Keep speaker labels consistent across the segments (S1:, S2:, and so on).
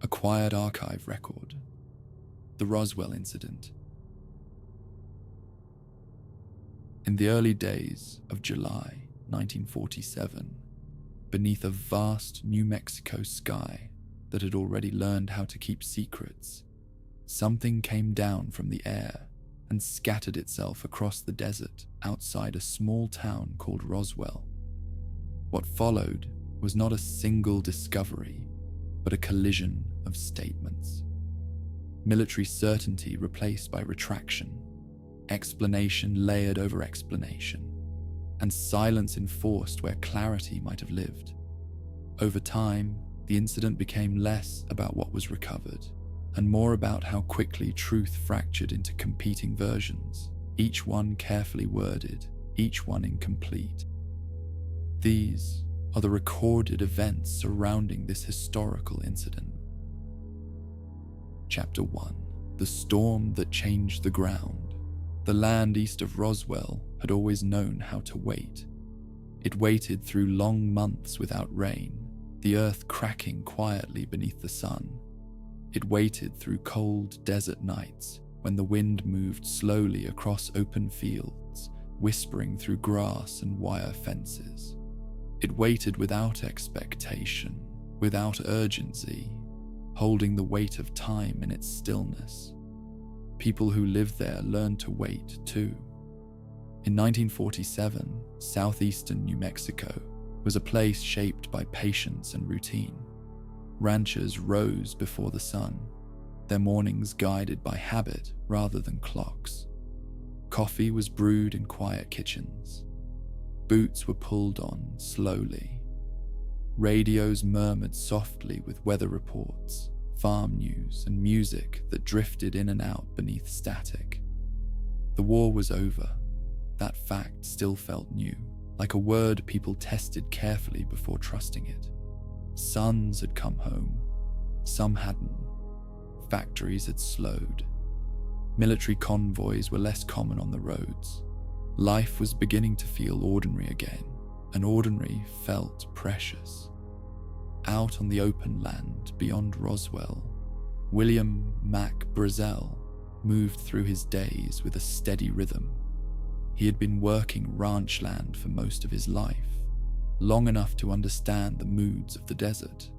S1: a quiet archive record, the Roswell Incident. In the early days of July 1947, beneath a vast New Mexico sky that had already learned how to keep secrets, something came down from the air and scattered itself across the desert outside a small town called Roswell. What followed was not a single discovery, but a collision of statements. Military certainty replaced by retraction, explanation layered over explanation, and silence enforced where clarity might have lived. Over time, the incident became less about what was recovered and more about how quickly truth fractured into competing versions, each one carefully worded, each one incomplete. These are the recorded events surrounding this historical incident. Chapter 1. The storm that changed the ground. The land east of Roswell had always known how to wait. It waited through long months without rain, the earth cracking quietly beneath the sun. It waited through cold desert nights when the wind moved slowly across open fields, whispering through grass and wire fences. It waited without expectation, without urgency, holding the weight of time in its stillness. People who lived there learned to wait too. In 1947, southeastern New Mexico was a place shaped by patience and routine. Ranchers rose before the sun, their mornings guided by habit rather than clocks. Coffee was brewed in quiet kitchens. Boots were pulled on slowly. Radios murmured softly with weather reports, farm news, and music that drifted in and out beneath static. The war was over. That fact still felt new, like a word people tested carefully before trusting it. Sons had come home. Some hadn't. Factories had slowed. Military convoys were less common on the roads. Life was beginning to feel ordinary again, and ordinary felt precious. Out on the open land beyond Roswell, William Mac Brazel moved through his days with a steady rhythm. He had been working ranch land for most of his life, long enough to understand the moods of the desert.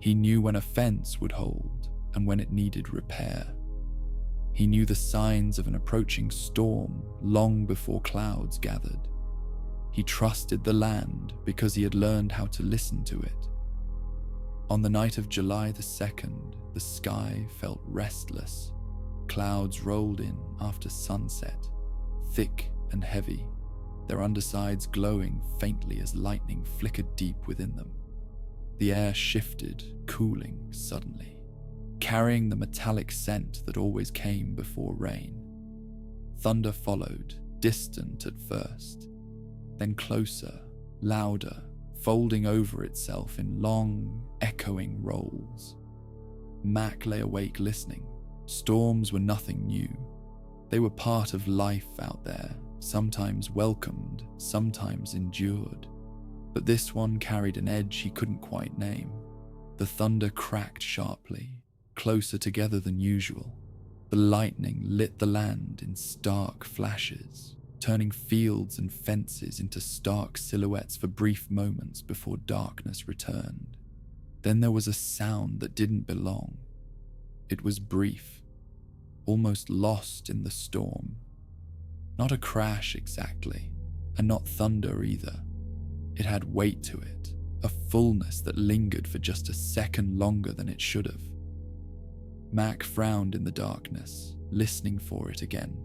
S1: He knew when a fence would hold and when it needed repair. He knew the signs of an approaching storm long before clouds gathered. He trusted the land because he had learned how to listen to it. On the night of July the 2nd, the sky felt restless. Clouds rolled in after sunset, thick and heavy, their undersides glowing faintly as lightning flickered deep within them. The air shifted, cooling suddenly, carrying the metallic scent that always came before rain. Thunder followed, distant at first, then closer, louder, folding over itself in long, echoing rolls. Mac lay awake listening. Storms were nothing new. They were part of life out there, sometimes welcomed, sometimes endured. But this one carried an edge he couldn't quite name. The thunder cracked sharply, closer together than usual. The lightning lit the land in stark flashes, turning fields and fences into stark silhouettes for brief moments before darkness returned. Then there was a sound that didn't belong. It was brief, almost lost in the storm. Not a crash exactly, and not thunder either. It had weight to it, a fullness that lingered for just a second longer than it should have. Mac frowned in the darkness, listening for it again.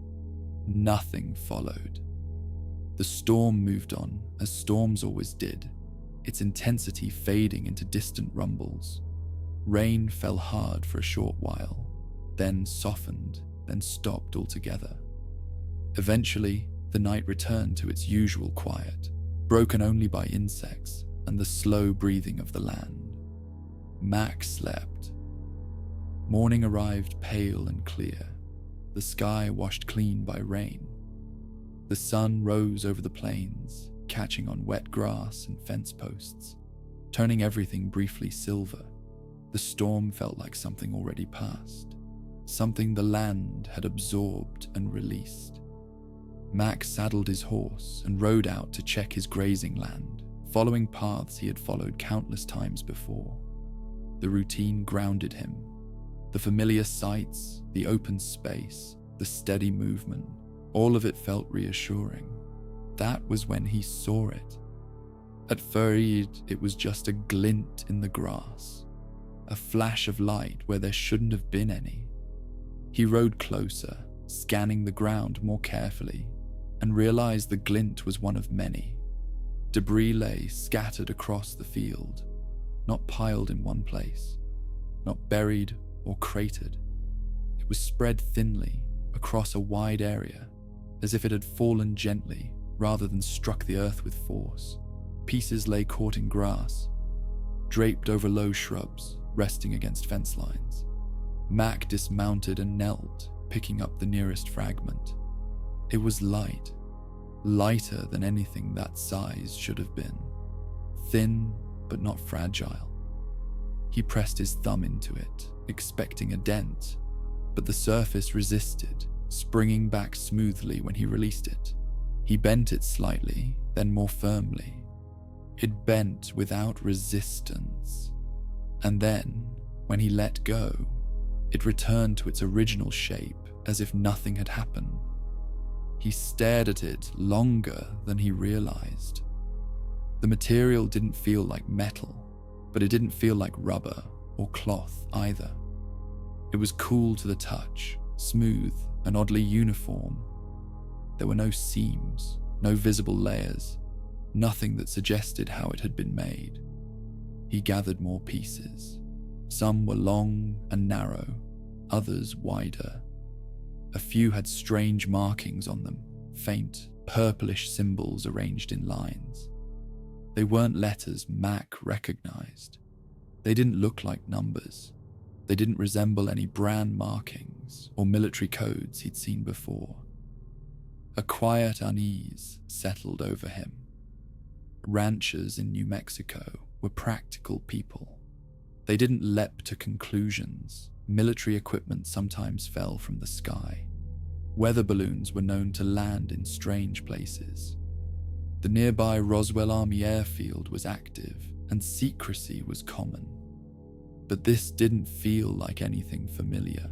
S1: Nothing followed. The storm moved on, as storms always did, its intensity fading into distant rumbles. Rain fell hard for a short while, then softened, then stopped altogether. Eventually, the night returned to its usual quiet, broken only by insects and the slow breathing of the land. Mac slept. Morning arrived pale and clear, the sky washed clean by rain. The sun rose over the plains, catching on wet grass and fence posts, turning everything briefly silver. The storm felt like something already passed, something the land had absorbed and released. Mac saddled his horse and rode out to check his grazing land, following paths he had followed countless times before. The routine grounded him. The familiar sights, the open space, the steady movement, all of it felt reassuring. That was when he saw it. At first, it was just a glint in the grass, a flash of light where there shouldn't have been any. He rode closer, scanning the ground more carefully, and realized the glint was one of many. Debris lay scattered across the field, not piled in one place, not buried or cratered. It was spread thinly across a wide area, as if it had fallen gently rather than struck the earth with force. Pieces lay caught in grass, draped over low shrubs, resting against fence lines. Mac dismounted and knelt, picking up the nearest fragment. It was light, lighter than anything that size should have been. Thin, but not fragile. He pressed his thumb into it, expecting a dent, but the surface resisted, springing back smoothly when he released it. He bent it slightly, then more firmly. It bent without resistance. And then, when he let go, it returned to its original shape as if nothing had happened. He stared at it longer than he realized. The material didn't feel like metal, but it didn't feel like rubber or cloth either. It was cool to the touch, smooth and oddly uniform. There were no seams, no visible layers, nothing that suggested how it had been made. He gathered more pieces. Some were long and narrow, others wider. A few had strange markings on them, faint, purplish symbols arranged in lines. They weren't letters Mac recognized. They didn't look like numbers. They didn't resemble any brand markings or military codes he'd seen before. A quiet unease settled over him. Ranchers in New Mexico were practical people. They didn't leap to conclusions. Military equipment sometimes fell from the sky. Weather balloons were known to land in strange places. The nearby Roswell Army Air Field was active, and secrecy was common. But this didn't feel like anything familiar.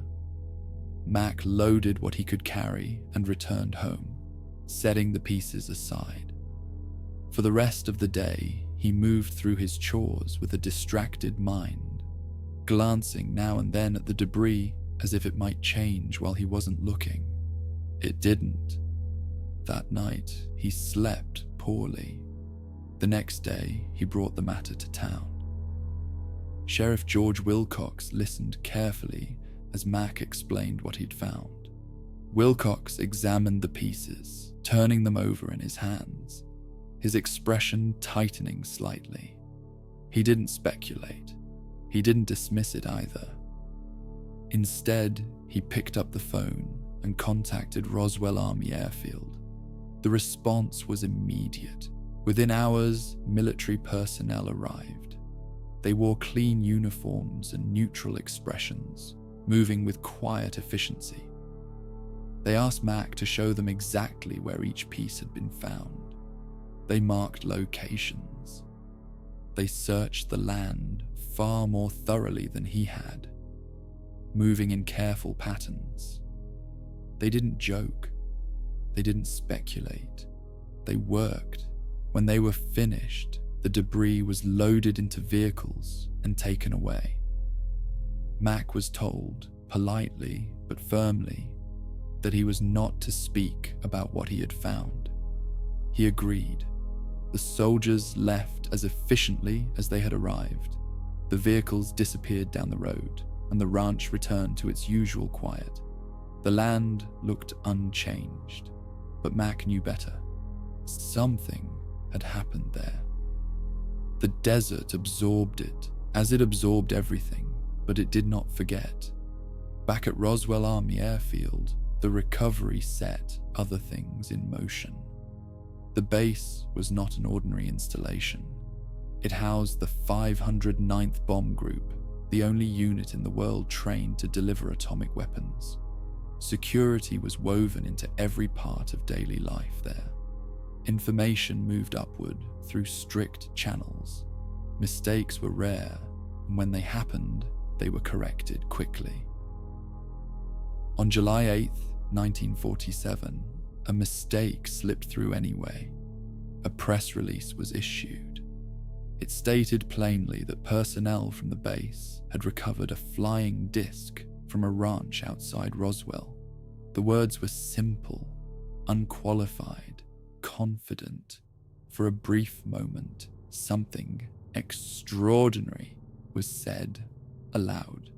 S1: Mac loaded what he could carry and returned home, setting the pieces aside. For the rest of the day, he moved through his chores with a distracted mind, glancing now and then at the debris as if it might change while he wasn't looking. It didn't. That night, he slept poorly. The next day, he brought the matter to town. Sheriff George Wilcox listened carefully as Mac explained what he'd found. Wilcox examined the pieces, turning them over in his hands, his expression tightening slightly. He didn't speculate. He didn't dismiss it either. Instead, he picked up the phone and contacted Roswell Army Air Field. The response was immediate. Within hours, military personnel arrived. They wore clean uniforms and neutral expressions, moving with quiet efficiency. They asked Mac to show them exactly where each piece had been found. They marked locations. They searched the land far more thoroughly than he had, moving in careful patterns. They didn't joke. They didn't speculate. They worked. When they were finished, the debris was loaded into vehicles and taken away. Mac was told, politely but firmly, that he was not to speak about what he had found. He agreed. The soldiers left as efficiently as they had arrived. The vehicles disappeared down the road, and the ranch returned to its usual quiet. The land looked unchanged, but Mac knew better. Something had happened there. The desert absorbed it, as it absorbed everything, but it did not forget. Back at Roswell Army Air Field, the recovery set other things in motion. The base was not an ordinary installation. It housed the 509th Bomb Group, the only unit in the world trained to deliver atomic weapons. Security was woven into every part of daily life there. Information moved upward through strict channels. Mistakes were rare, and when they happened, they were corrected quickly. On July 8, 1947, a mistake slipped through anyway. A press release was issued. It stated plainly that personnel from the base had recovered a flying disc from a ranch outside Roswell. The words were simple, unqualified, confident. For a brief moment, something extraordinary was said aloud.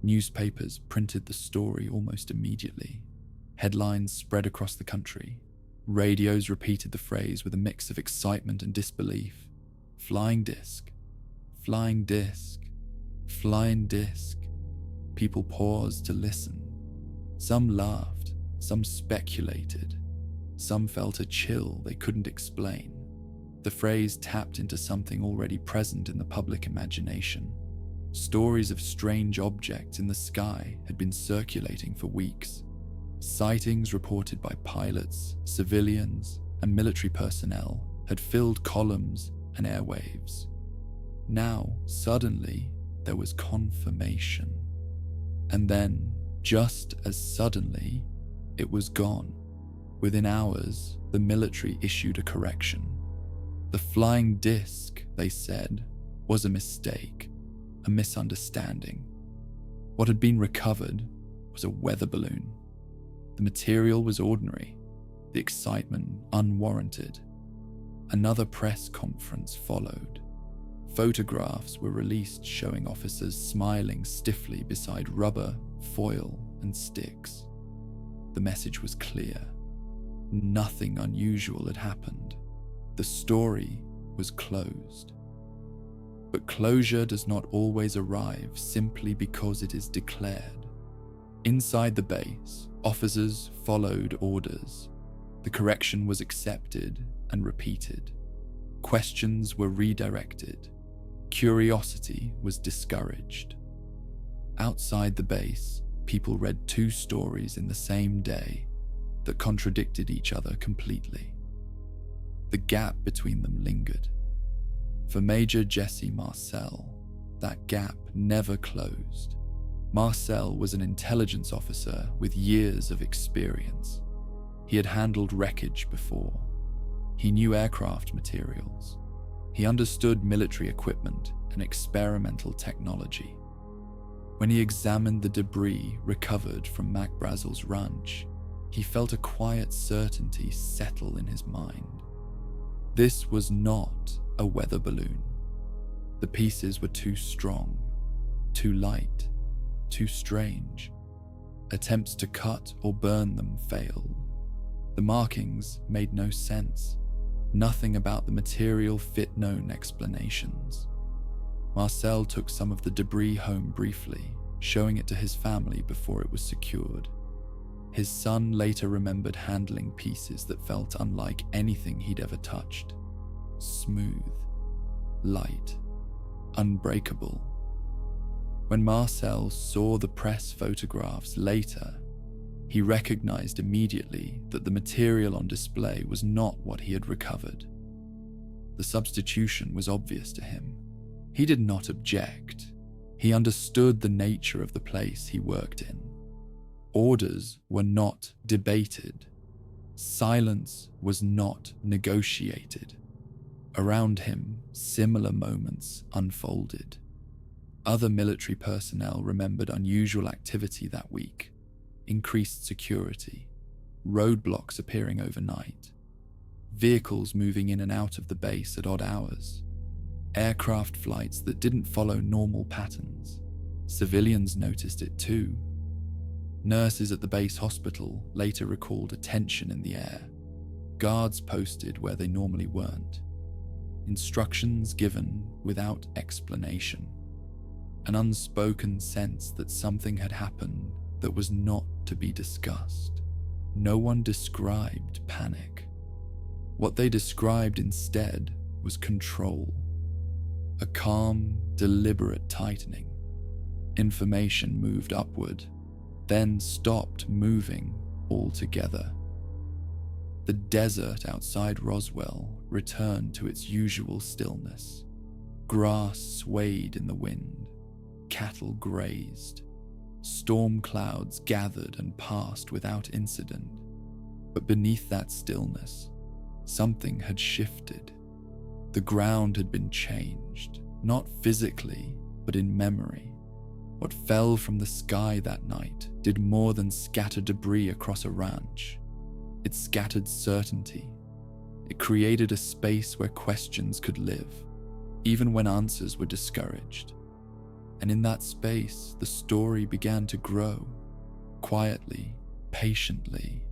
S1: Newspapers printed the story almost immediately. Headlines spread across the country. Radios repeated the phrase with a mix of excitement and disbelief. Flying disc, flying disc, flying disc. People paused to listen. Some laughed, some speculated, some felt a chill they couldn't explain. The phrase tapped into something already present in the public imagination. Stories of strange objects in the sky had been circulating for weeks. Sightings reported by pilots, civilians, and military personnel had filled columns and airwaves. Now, suddenly, there was confirmation. And then, just as suddenly, it was gone. Within hours, the military issued a correction. The flying disc, they said, was a mistake, a misunderstanding. What had been recovered was a weather balloon. The material was ordinary, the excitement unwarranted. Another press conference followed. Photographs were released showing officers smiling stiffly beside rubber, foil, and sticks. The message was clear. Nothing unusual had happened. The story was closed. But closure does not always arrive simply because it is declared. Inside the base, officers followed orders. The correction was accepted and repeated. Questions were redirected. Curiosity was discouraged. Outside the base, people read 2 stories in the same day that contradicted each other completely. The gap between them lingered. For Major Jesse Marcel, that gap never closed. Marcel was an intelligence officer with years of experience. He had handled wreckage before. He knew aircraft materials. He understood military equipment and experimental technology. When he examined the debris recovered from Brazel's ranch, he felt a quiet certainty settle in his mind. This was not a weather balloon. The pieces were too strong, too light, too strange. Attempts to cut or burn them failed. The markings made no sense. Nothing about the material fit known explanations. Marcel took some of the debris home briefly, showing it to his family before it was secured. His son later remembered handling pieces that felt unlike anything he'd ever touched. Smooth, light, unbreakable. When Marcel saw the press photographs later, he recognized immediately that the material on display was not what he had recovered. The substitution was obvious to him. He did not object. He understood the nature of the place he worked in. Orders were not debated. Silence was not negotiated. Around him, similar moments unfolded. Other military personnel remembered unusual activity that week. Increased security, roadblocks appearing overnight, vehicles moving in and out of the base at odd hours, aircraft flights that didn't follow normal patterns. Civilians noticed it too. Nurses at the base hospital later recalled a tension in the air, guards posted where they normally weren't, instructions given without explanation, an unspoken sense that something had happened that was not to be discussed. No one described panic. What they described instead was control. A calm, deliberate tightening. Information moved upward, then stopped moving altogether. The desert outside Roswell returned to its usual stillness. Grass swayed in the wind, cattle grazed, storm clouds gathered and passed without incident. But beneath that stillness, something had shifted. The ground had been changed, not physically, but in memory. What fell from the sky that night did more than scatter debris across a ranch. It scattered certainty. It created a space where questions could live, even when answers were discouraged. And in that space, the story began to grow, quietly, patiently,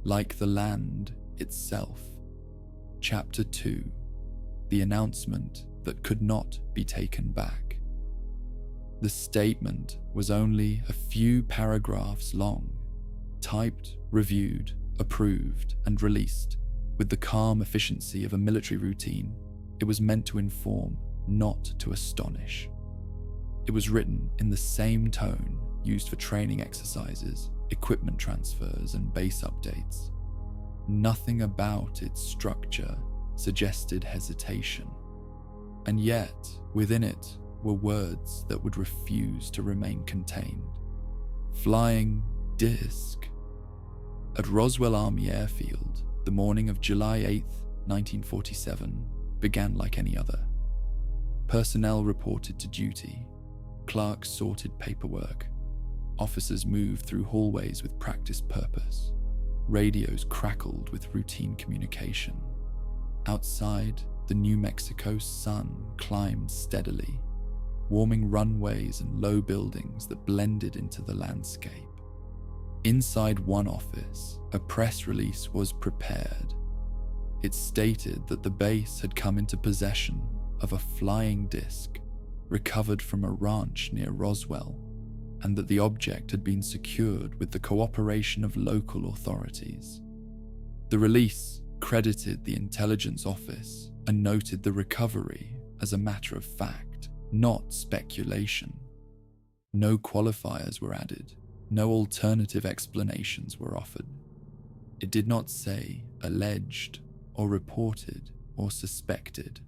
S1: like the land itself. Chapter 2. The announcement that could not be taken back. The statement was only a few paragraphs long, typed, reviewed, approved, and released. With the calm efficiency of a military routine, it was meant to inform, not to astonish. It was written in the same tone used for training exercises, equipment transfers, and base updates. Nothing about its structure suggested hesitation. And yet, within it were words that would refuse to remain contained. Flying disc. At Roswell Army Air Field, the morning of July 8, 1947, began like any other. Personnel reported to duty. Clerks sorted paperwork. Officers moved through hallways with practiced purpose. Radios crackled with routine communication. Outside, the New Mexico sun climbed steadily, warming runways and low buildings that blended into the landscape. Inside one office, a press release was prepared. It stated that the base had come into possession of a flying disc recovered from a ranch near Roswell, and that the object had been secured with the cooperation of local authorities. The release credited the intelligence office and noted the recovery as a matter of fact, not speculation. No qualifiers were added. No alternative explanations were offered. It did not say alleged or reported or suspected.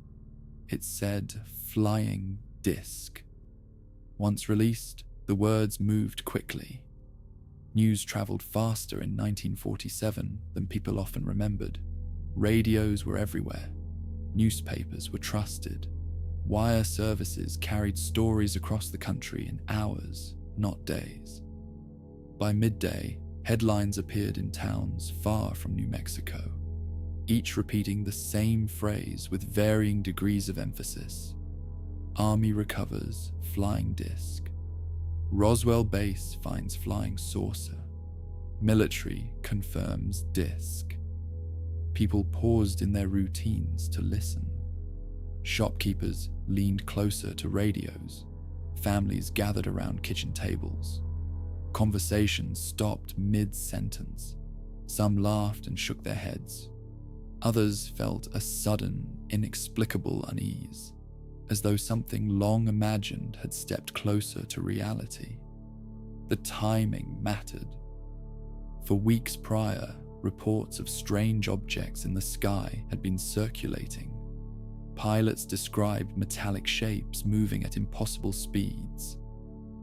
S1: It said flying disc. Once released, the words moved quickly. News traveled faster in 1947 than people often remembered. Radios were everywhere. Newspapers were trusted. Wire services carried stories across the country in hours, not days. By midday, headlines appeared in towns far from New Mexico, each repeating the same phrase with varying degrees of emphasis. Army recovers flying disc. Roswell base finds flying saucer. Military confirms disc. People paused in their routines to listen. Shopkeepers leaned closer to radios. Families gathered around kitchen tables. Conversations stopped mid-sentence. Some laughed and shook their heads. Others felt a sudden, inexplicable unease, as though something long imagined had stepped closer to reality. The timing mattered. For weeks prior, reports of strange objects in the sky had been circulating. Pilots described metallic shapes moving at impossible speeds.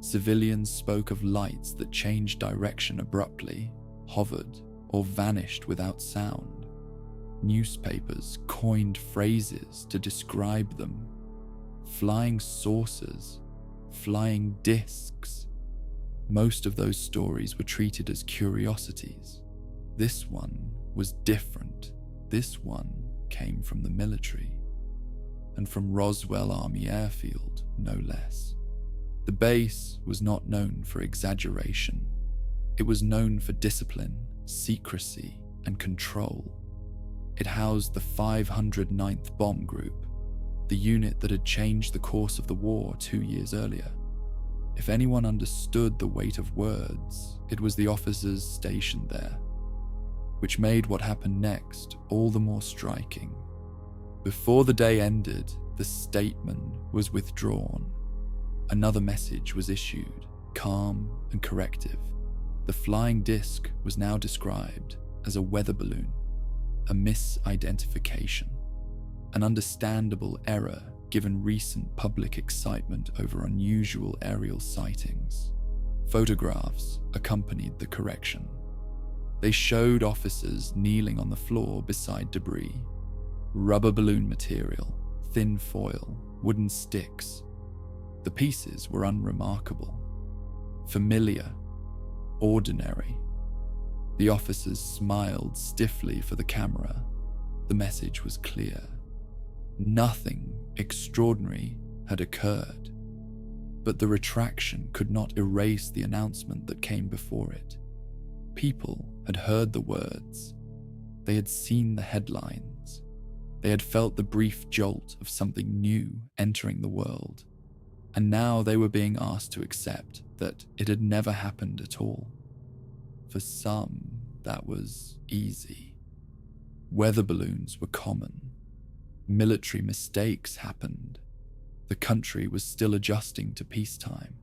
S1: Civilians spoke of lights that changed direction abruptly, hovered, or vanished without sound. Newspapers coined phrases to describe them. Flying saucers, flying discs. Most of those stories were treated as curiosities. This one was different. This one came from the military, and from Roswell Army Air Field, no less. The base was not known for exaggeration. It was known for discipline, secrecy, and control. It housed the 509th Bomb Group, the unit that had changed the course of the war 2 years earlier. If anyone understood the weight of words, it was the officers stationed there, which made what happened next all the more striking. Before the day ended, the statement was withdrawn. Another message was issued, calm and corrective. The flying disc was now described as a weather balloon, a misidentification, an understandable error given recent public excitement over unusual aerial sightings. Photographs accompanied the correction. They showed officers kneeling on the floor beside debris, rubber balloon material, thin foil, wooden sticks. The pieces were unremarkable, familiar, ordinary. The officers smiled stiffly for the camera. The message was clear. Nothing extraordinary had occurred, but the retraction could not erase the announcement that came before it. People had heard the words. They had seen the headlines. They had felt the brief jolt of something new entering the world. And now they were being asked to accept that it had never happened at all. For some, that was easy. Weather balloons were common. Military mistakes happened. The country was still adjusting to peacetime.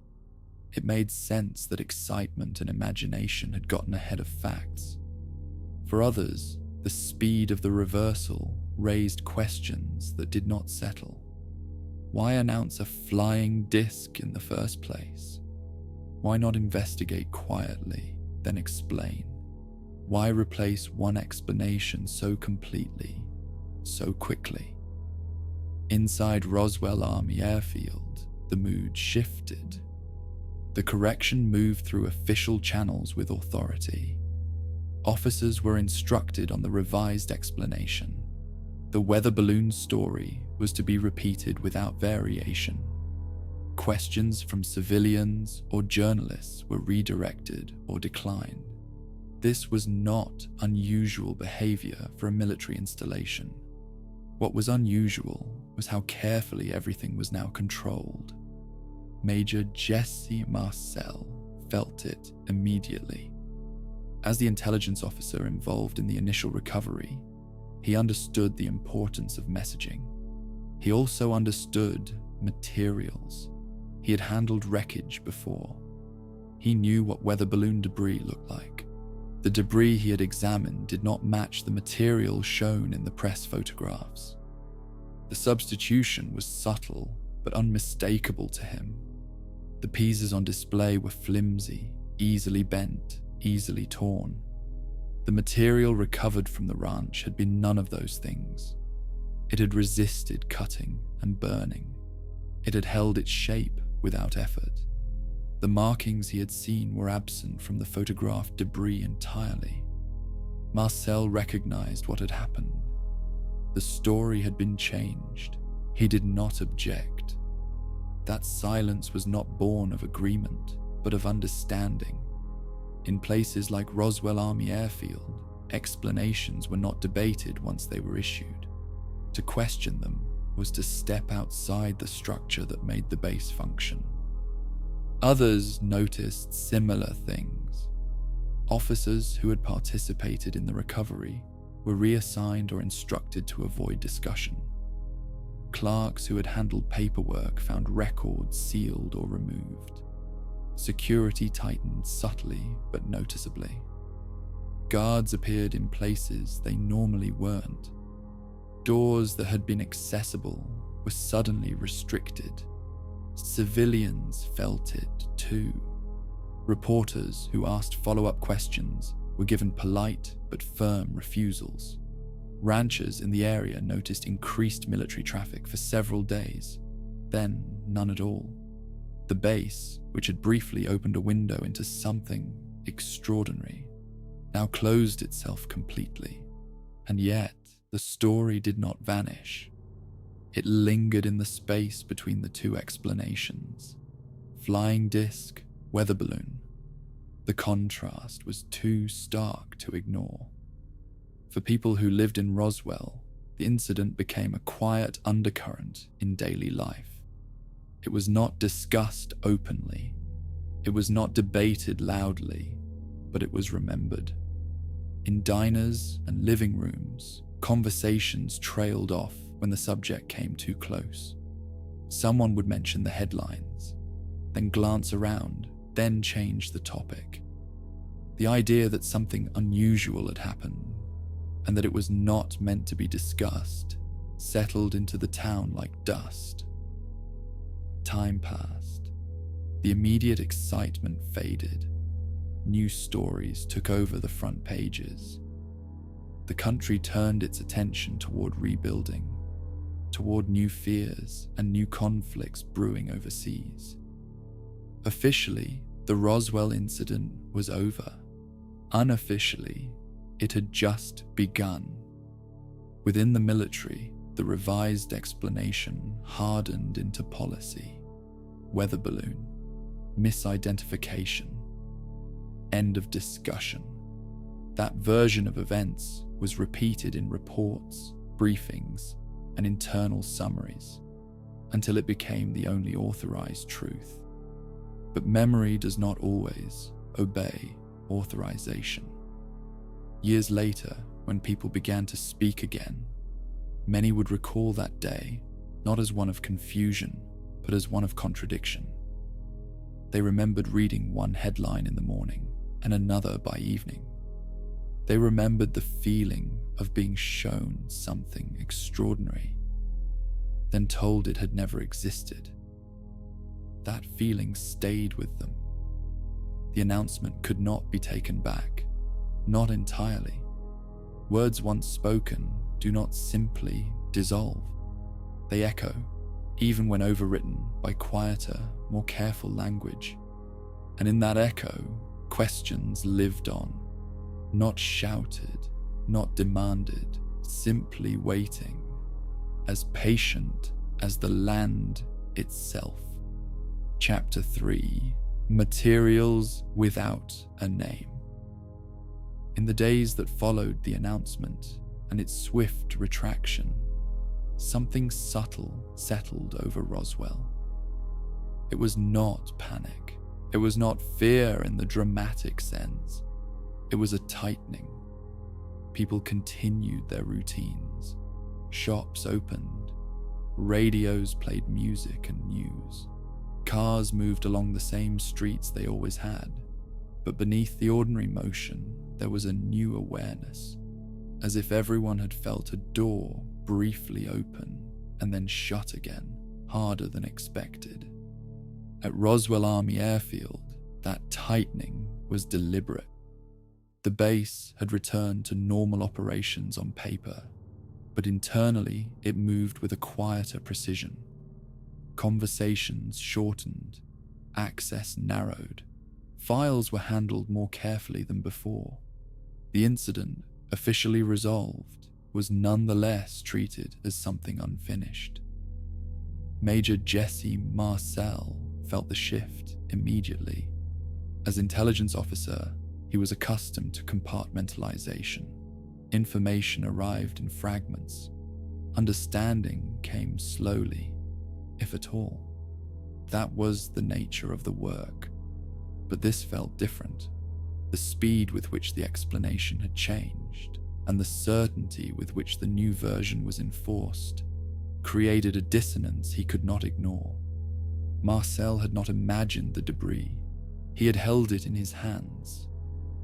S1: It made sense that excitement and imagination had gotten ahead of facts. For others, the speed of the reversal raised questions that did not settle. Why announce a flying disc in the first place? Why not investigate quietly, then explain? Why replace one explanation so completely, so quickly? Inside Roswell Army Air Field, the mood shifted. The correction moved through official channels with authority. Officers were instructed on the revised explanation. The weather balloon story was to be repeated without variation. Questions from civilians or journalists were redirected or declined. This was not unusual behavior for a military installation. What was unusual was how carefully everything was now controlled. Major Jesse Marcel felt it immediately. As the intelligence officer involved in the initial recovery, he understood the importance of messaging. He also understood materials. He had handled wreckage before. He knew what weather balloon debris looked like. The debris he had examined did not match the material shown in the press photographs. The substitution was subtle but unmistakable to him. The pieces on display were flimsy, easily bent, easily torn. The material recovered from the ranch had been none of those things. It had resisted cutting and burning. It had held its shape without effort. The markings he had seen were absent from the photographed debris entirely. Marcel recognized what had happened. The story had been changed. He did not object. That silence was not born of agreement, but of understanding. In places like Roswell Army Air Field, explanations were not debated once they were issued. To question them was to step outside the structure that made the base function. Others noticed similar things. Officers who had participated in the recovery were reassigned or instructed to avoid discussion. Clerks who had handled paperwork found records sealed or removed. Security tightened subtly but noticeably. Guards appeared in places they normally weren't. Doors that had been accessible were suddenly restricted. Civilians felt it too. Reporters who asked follow-up questions were given polite but firm refusals. Ranchers in the area noticed increased military traffic for several days, then none at all. The base, which had briefly opened a window into something extraordinary, now closed itself completely. And yet, the story did not vanish. It lingered in the space between the two explanations. Flying disc, weather balloon. The contrast was too stark to ignore. For people who lived in Roswell, the incident became a quiet undercurrent in daily life. It was not discussed openly. It was not debated loudly, but it was remembered. In diners and living rooms, conversations trailed off when the subject came too close. Someone would mention the headlines, then glance around, then change the topic. The idea that something unusual had happened and that it was not meant to be discussed settled into the town like dust. Time passed. The immediate excitement faded. New stories took over the front pages. The country turned its attention toward rebuilding, toward new fears and new conflicts brewing overseas. Officially, the Roswell Incident was over. Unofficially, it had just begun. Within the military, the revised explanation hardened into policy. Weather balloon, misidentification, end of discussion. That version of events was repeated in reports, briefings, and internal summaries until it became the only authorized truth. But memory does not always obey authorization. Years later, when people began to speak again, many would recall that day not as one of confusion, but as one of contradiction. They remembered reading one headline in the morning and another by evening. They remembered the feeling of being shown something extraordinary, then told it had never existed. That feeling stayed with them. The announcement could not be taken back, not entirely. Words once spoken do not simply dissolve. They echo, even when overwritten by quieter, more careful language. And in that echo, questions lived on, not shouted, not demanded, simply waiting, as patient as the land itself. Chapter 3: Materials Without a Name. In the days that followed the announcement and its swift retraction, something subtle settled over Roswell. It was not panic. It was not fear in the dramatic sense. It was a tightening. People continued their routines. Shops opened. Radios played music and news. Cars moved along the same streets they always had. But beneath the ordinary motion, there was a new awareness, as if everyone had felt a door briefly open and then shut again, harder than expected. At Roswell Army Air Field, that tightening was deliberate. The base had returned to normal operations on paper, but internally it moved with a quieter precision. Conversations shortened, access narrowed, files were handled more carefully than before. The incident, officially resolved, was nonetheless treated as something unfinished. Major Jesse Marcel felt the shift immediately. As intelligence officer, he was accustomed to compartmentalization. Information arrived in fragments. Understanding came slowly, if at all. That was the nature of the work. But this felt different. The speed with which the explanation had changed, and the certainty with which the new version was enforced, created a dissonance he could not ignore. Marcel had not imagined the debris. He had held it in his hands.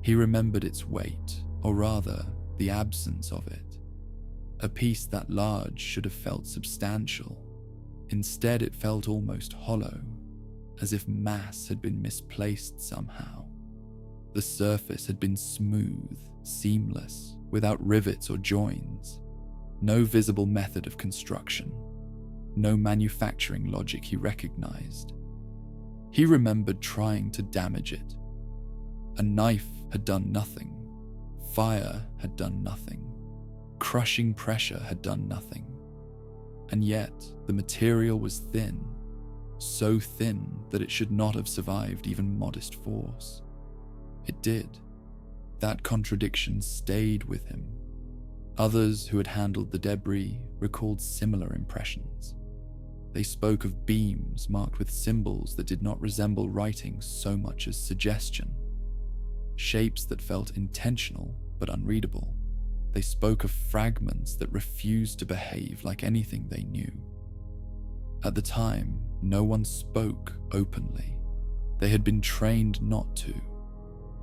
S1: He remembered its weight, or rather, the absence of it. A piece that large should have felt substantial. Instead, it felt almost hollow, as if mass had been misplaced somehow. The surface had been smooth, seamless, without rivets or joins. No visible method of construction. No manufacturing logic he recognized. He remembered trying to damage it. A knife had done nothing. Fire had done nothing. Crushing pressure had done nothing. And yet, the material was thin, so thin that it should not have survived even modest force. It did. That contradiction stayed with him. Others who had handled the debris recalled similar impressions. They spoke of beams marked with symbols that did not resemble writing so much as suggestion. Shapes that felt intentional but unreadable. They spoke of fragments that refused to behave like anything they knew. At the time, no one spoke openly. They had been trained not to.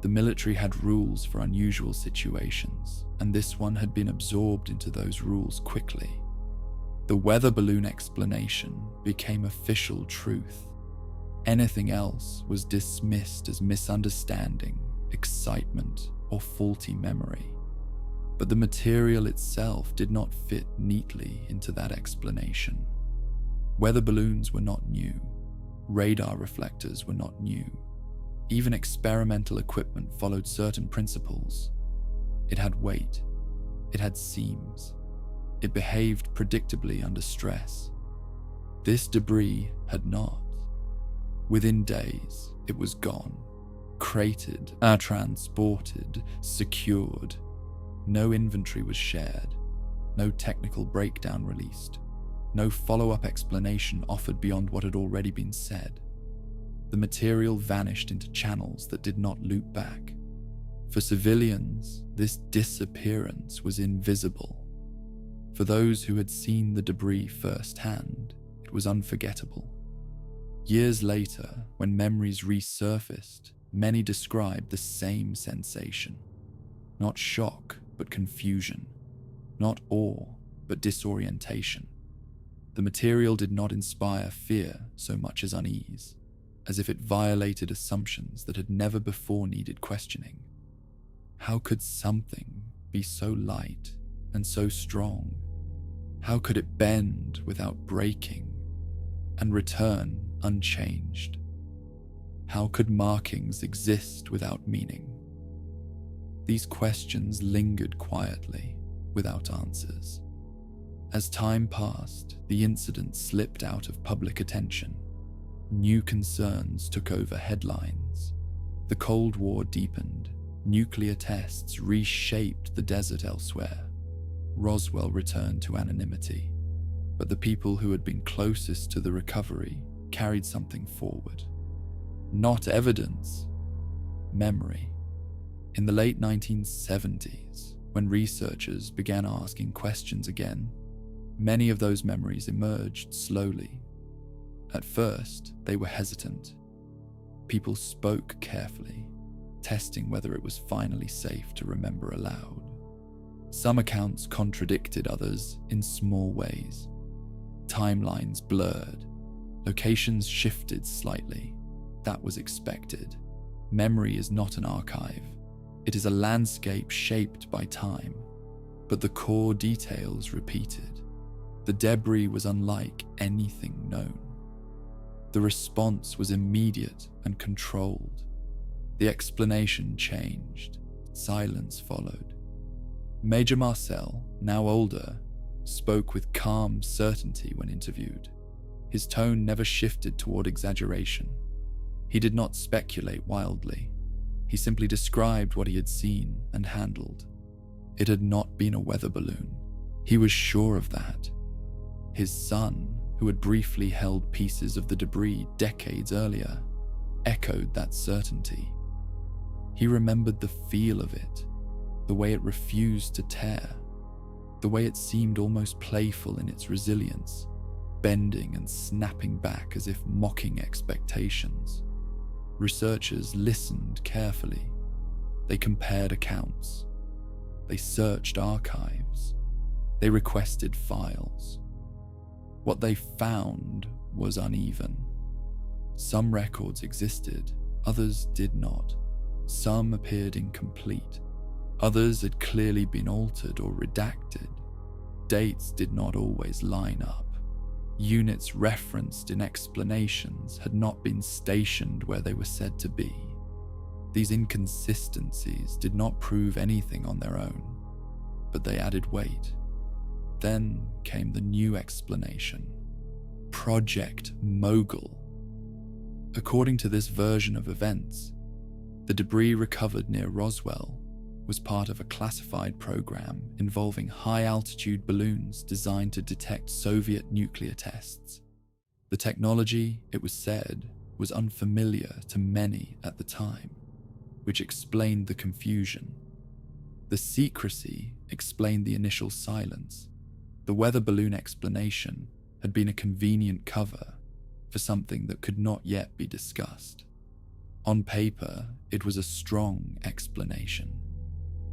S1: The military had rules for unusual situations, and this one had been absorbed into those rules quickly. The weather balloon explanation became official truth. Anything else was dismissed as misunderstanding, excitement, or faulty memory. But the material itself did not fit neatly into that explanation. Weather balloons were not new. Radar reflectors were not new. Even experimental equipment followed certain principles. It had weight. It had seams. It behaved predictably under stress. This debris had not. Within days, it was gone. Crated, transported, secured. No inventory was shared. No technical breakdown released. No follow-up explanation offered beyond what had already been said. The material vanished into channels that did not loop back. For civilians, this disappearance was invisible. For those who had seen the debris firsthand, it was unforgettable. Years later, when memories resurfaced, many described the same sensation. Not shock, but confusion. Not awe, but disorientation. The material did not inspire fear so much as unease, as if it violated assumptions that had never before needed questioning. How could something be so light and so strong? How could it bend without breaking and return unchanged? How could markings exist without meaning? These questions lingered quietly, without answers. As time passed, the incident slipped out of public attention. New concerns took over headlines. The Cold War deepened. Nuclear tests reshaped the desert elsewhere. Roswell returned to anonymity, but the people who had been closest to the recovery carried something forward. Not evidence, memory. In the late 1970s, when researchers began asking questions again, many of those memories emerged slowly. At first, they were hesitant. People spoke carefully, testing whether it was finally safe to remember aloud. Some accounts contradicted others in small ways. Timelines blurred. Locations shifted slightly. That was expected. Memory is not an archive. It is a landscape shaped by time. But the core details repeated. The debris was unlike anything known. The response was immediate and controlled. The explanation changed. Silence followed. Major Marcel, now older, spoke with calm certainty when interviewed. His tone never shifted toward exaggeration. He did not speculate wildly. He simply described what he had seen and handled. It had not been a weather balloon. He was sure of that. His son, who had briefly held pieces of the debris decades earlier, echoed that certainty. He remembered the feel of it, the way it refused to tear, the way it seemed almost playful in its resilience, bending and snapping back as if mocking expectations. Researchers listened carefully. They compared accounts. They searched archives. They requested files. What they found was uneven. Some records existed, others did not. Some appeared incomplete. Others had clearly been altered or redacted. Dates did not always line up. Units referenced in explanations had not been stationed where they were said to be. These inconsistencies did not prove anything on their own, but they added weight. Then came the new explanation: Project Mogul. According to this version of events, the debris recovered near Roswell was part of a classified program involving high-altitude balloons designed to detect Soviet nuclear tests. The technology, it was said, was unfamiliar to many at the time, which explained the confusion. The secrecy explained the initial silence. The weather balloon explanation had been a convenient cover for something that could not yet be discussed. On paper, it was a strong explanation.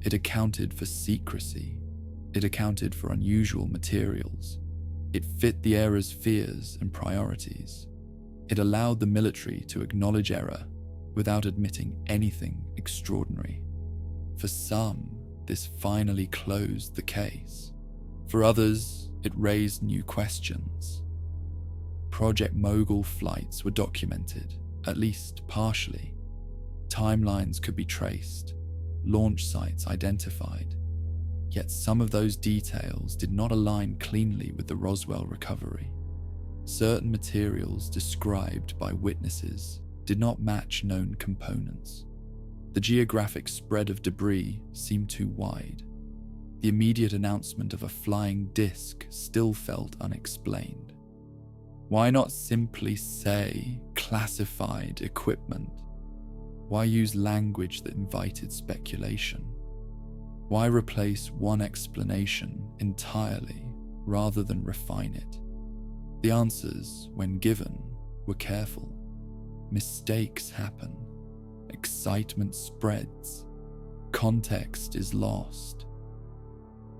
S1: It accounted for secrecy. It accounted for unusual materials. It fit the era's fears and priorities. It allowed the military to acknowledge error without admitting anything extraordinary. For some, this finally closed the case. For others, it raised new questions. Project Mogul flights were documented, at least partially. Timelines could be traced, launch sites identified. Yet some of those details did not align cleanly with the Roswell recovery. Certain materials described by witnesses did not match known components. The geographic spread of debris seemed too wide. The immediate announcement of a flying disc still felt unexplained. Why not simply say classified equipment? Why use language that invited speculation? Why replace one explanation entirely rather than refine it? The answers, when given, were careful. Mistakes happen. Excitement spreads. Context is lost.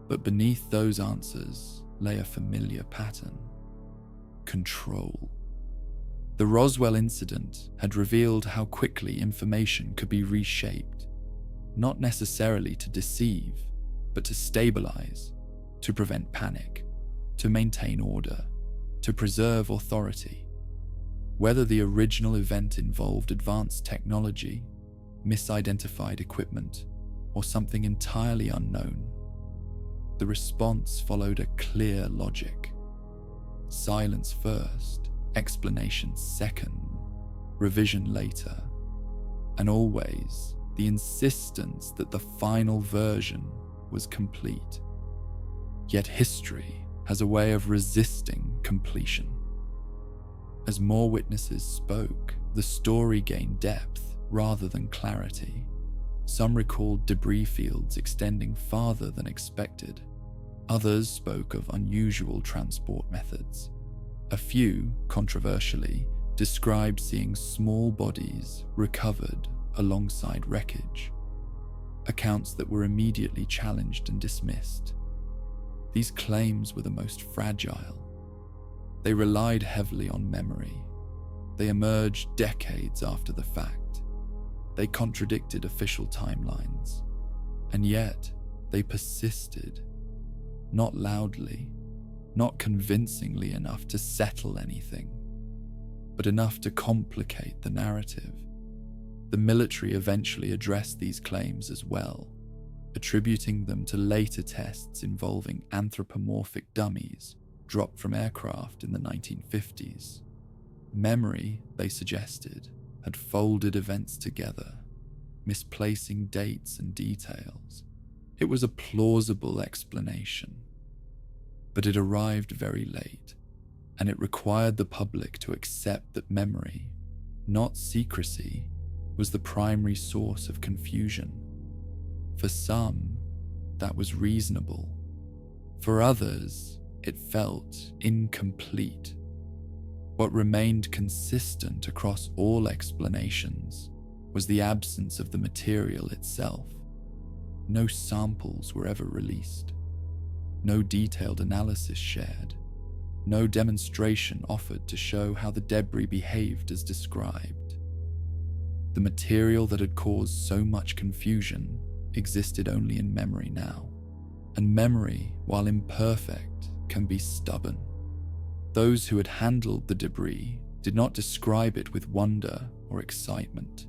S1: But beneath those answers lay a familiar pattern. Control. The Roswell Incident had revealed how quickly information could be reshaped, not necessarily to deceive, but to stabilize, to prevent panic, to maintain order, to preserve authority. Whether the original event involved advanced technology, misidentified equipment, or something entirely unknown, the response followed a clear logic. Silence first, explanation second, revision later, and always the insistence that the final version was complete. Yet history has a way of resisting completion. As more witnesses spoke, the story gained depth rather than clarity. Some recalled debris fields extending farther than expected. Others spoke of unusual transport methods. A few, controversially, described seeing small bodies recovered alongside wreckage, accounts that were immediately challenged and dismissed. These claims were the most fragile. They relied heavily on memory. They emerged decades after the fact. They contradicted official timelines. And yet, they persisted. Not loudly, not convincingly enough to settle anything, but enough to complicate the narrative. The military eventually addressed these claims as well, attributing them to later tests involving anthropomorphic dummies dropped from aircraft in the 1950s. Memory, they suggested, had folded events together, misplacing dates and details. It was a plausible explanation, but it arrived very late, and it required the public to accept that memory, not secrecy, was the primary source of confusion. For some, that was reasonable. For others, it felt incomplete. What remained consistent across all explanations was the absence of the material itself. No samples were ever released. No detailed analysis shared. No demonstration offered to show how the debris behaved as described. The material that had caused so much confusion existed only in memory now. And memory, while imperfect, can be stubborn. Those who had handled the debris did not describe it with wonder or excitement.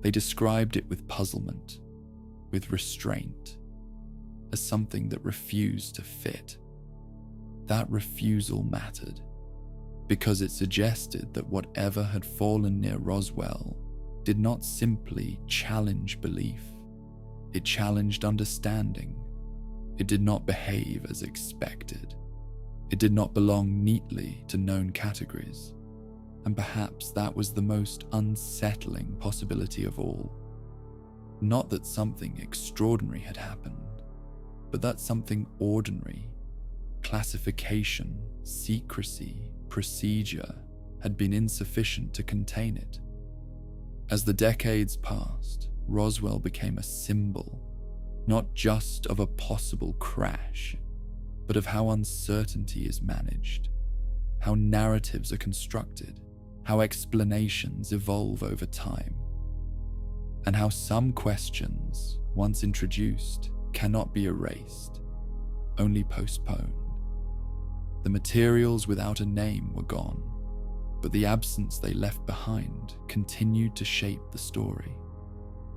S1: They described it with puzzlement, with restraint, as something that refused to fit. That refusal mattered, because it suggested that whatever had fallen near Roswell did not simply challenge belief. It challenged understanding. It did not behave as expected. It did not belong neatly to known categories. And perhaps that was the most unsettling possibility of all. Not that something extraordinary had happened, but that something ordinary, classification, secrecy, procedure, had been insufficient to contain it. As the decades passed, Roswell became a symbol, not just of a possible crash, but of how uncertainty is managed, how narratives are constructed, how explanations evolve over time, and how some questions, once introduced, cannot be erased, only postponed. The materials without a name were gone, but the absence they left behind continued to shape the story,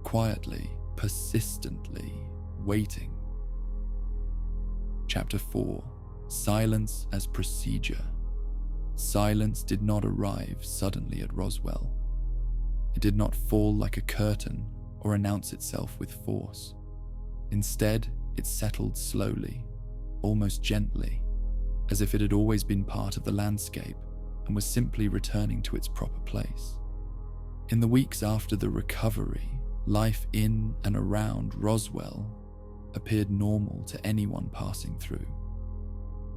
S1: quietly, persistently, waiting. Chapter 4: Silence as Procedure. Silence did not arrive suddenly at Roswell. It did not fall like a curtain or announce itself with force. Instead, it settled slowly, almost gently, as if it had always been part of the landscape and was simply returning to its proper place. In the weeks after the recovery, life in and around Roswell appeared normal to anyone passing through.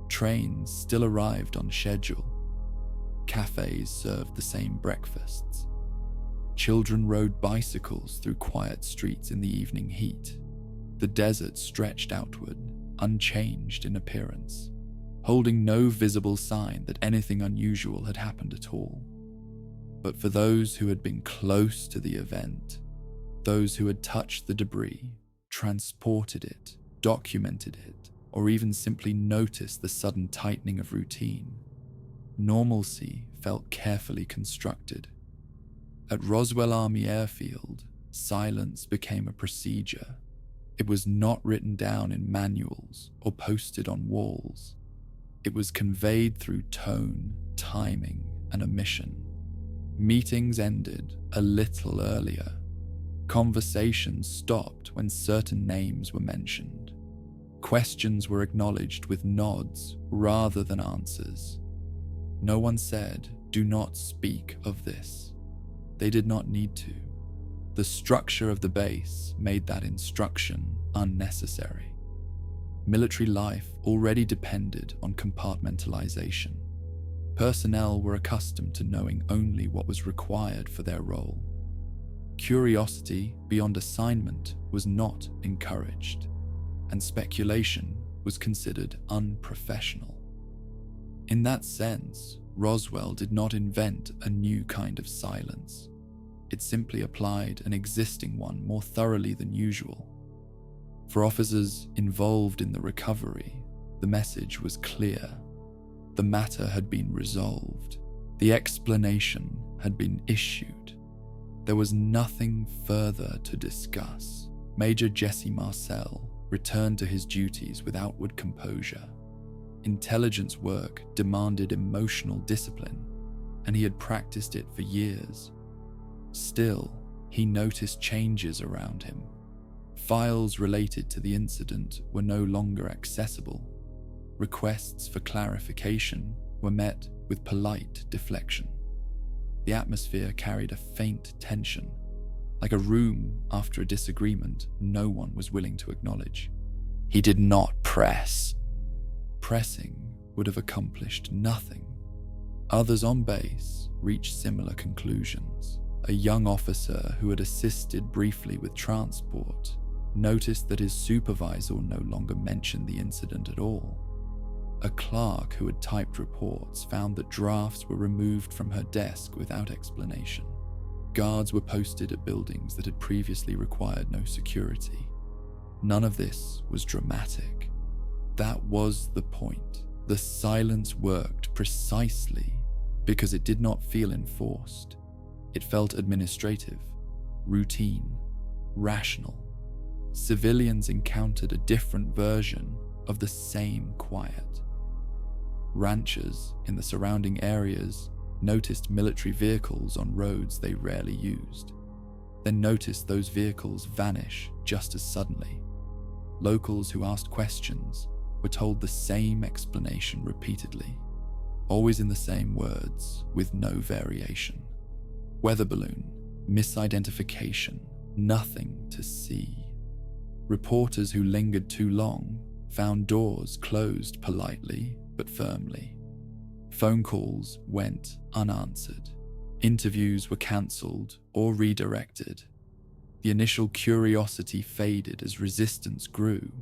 S1: Trains still arrived on schedule. Cafes served the same breakfasts. Children rode bicycles through quiet streets in the evening heat. The desert stretched outward, unchanged in appearance, holding no visible sign that anything unusual had happened at all. But for those who had been close to the event, those who had touched the debris, transported it, documented it, or even simply noticed the sudden tightening of routine, normalcy felt carefully constructed. At Roswell Army Air Field, silence became a procedure. It was not written down in manuals or posted on walls. It was conveyed through tone, timing, and omission. Meetings ended a little earlier. Conversations stopped when certain names were mentioned. Questions were acknowledged with nods rather than answers. No one said, "Do not speak of this." They did not need to. The structure of the base made that instruction unnecessary. Military life already depended on compartmentalization. Personnel were accustomed to knowing only what was required for their role. Curiosity beyond assignment was not encouraged, and speculation was considered unprofessional. In that sense, Roswell did not invent a new kind of silence. It simply applied an existing one more thoroughly than usual. For officers involved in the recovery, the message was clear. The matter had been resolved. The explanation had been issued. There was nothing further to discuss. Major Jesse Marcel returned to his duties with outward composure. Intelligence work demanded emotional discipline, and he had practiced it for years. Still, he noticed changes around him. Files related to the incident were no longer accessible. Requests for clarification were met with polite deflection. The atmosphere carried a faint tension, like a room after a disagreement no one was willing to acknowledge. He did not press. Pressing would have accomplished nothing. Others on base reached similar conclusions. A young officer who had assisted briefly with transport noticed that his supervisor no longer mentioned the incident at all. A clerk who had typed reports found that drafts were removed from her desk without explanation. Guards were posted at buildings that had previously required no security. None of this was dramatic. That was the point. The silence worked precisely because it did not feel enforced. It felt administrative, routine, rational. Civilians encountered a different version of the same quiet. Ranchers in the surrounding areas noticed military vehicles on roads they rarely used, then noticed those vehicles vanish just as suddenly. Locals who asked questions were told the same explanation repeatedly, always in the same words, with no variation. Weather balloon, misidentification, Nothing to see. Reporters who lingered too long found doors closed politely but firmly. Phone calls went unanswered. Interviews were cancelled or redirected. The initial curiosity faded as resistance grew,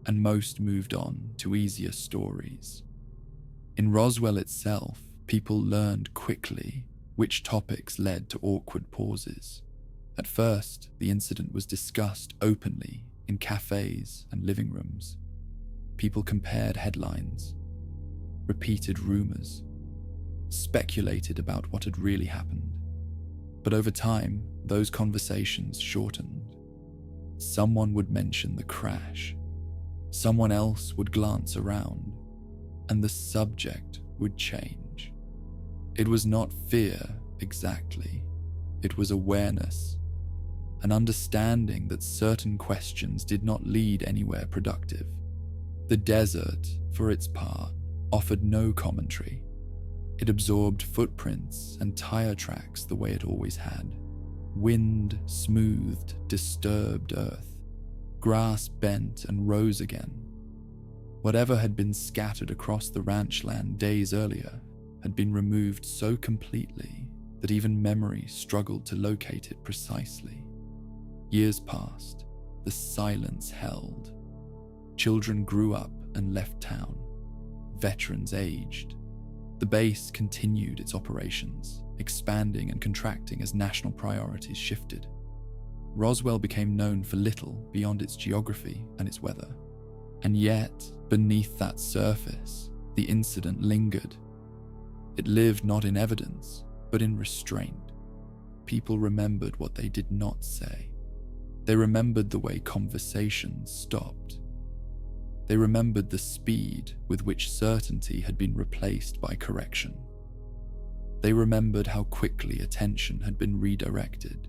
S1: and most moved on to easier stories. In Roswell itself, people learned quickly which topics led to awkward pauses. At first, the incident was discussed openly in cafes and living rooms. People compared headlines, repeated rumors, speculated about what had really happened. But over time, those conversations shortened. Someone would mention the crash. Someone else would glance around, and the subject would change. It was not fear exactly. It was awareness, an understanding that certain questions did not lead anywhere productive. The desert, for its part, offered no commentary. It absorbed footprints and tire tracks the way it always had. Wind smoothed disturbed earth. Grass bent and rose again. Whatever had been scattered across the ranch land days earlier had been removed so completely that even memory struggled to locate it precisely. Years passed. The silence held. Children grew up and left town. Veterans aged. The base continued its operations, expanding and contracting as national priorities shifted. Roswell became known for little beyond its geography and its weather. And yet, beneath that surface, the incident lingered. It lived not in evidence, but in restraint. People remembered what they did not say. They remembered the way conversations stopped. They remembered the speed with which certainty had been replaced by correction. They remembered how quickly attention had been redirected.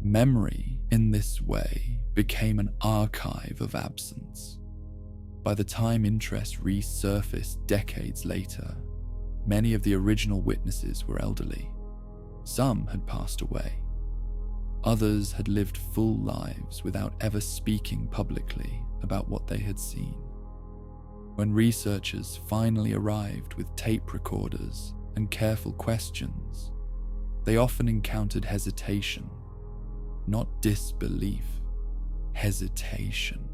S1: Memory, in this way, became an archive of absence. By the time interest resurfaced decades later, many of the original witnesses were elderly. Some had passed away. Others had lived full lives without ever speaking publicly about what they had seen. When researchers finally arrived with tape recorders and careful questions, they often encountered hesitation, not disbelief, hesitation.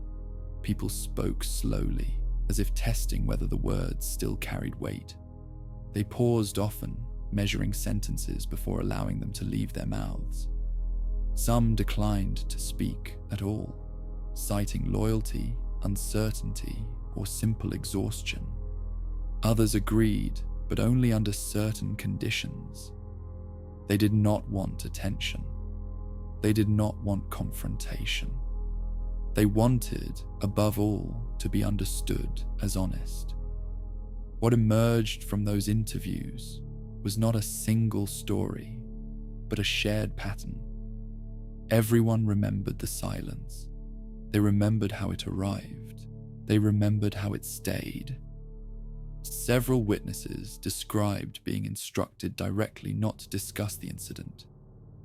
S1: People spoke slowly, as if testing whether the words still carried weight. They paused often, measuring sentences before allowing them to leave their mouths. Some declined to speak at all, citing loyalty, uncertainty, or simple exhaustion. Others agreed, but only under certain conditions. They did not want attention. They did not want confrontation. They wanted, above all, to be understood as honest. What emerged from those interviews was not a single story, but a shared pattern. Everyone remembered the silence. They remembered how it arrived. They remembered how it stayed. Several witnesses described being instructed directly not to discuss the incident.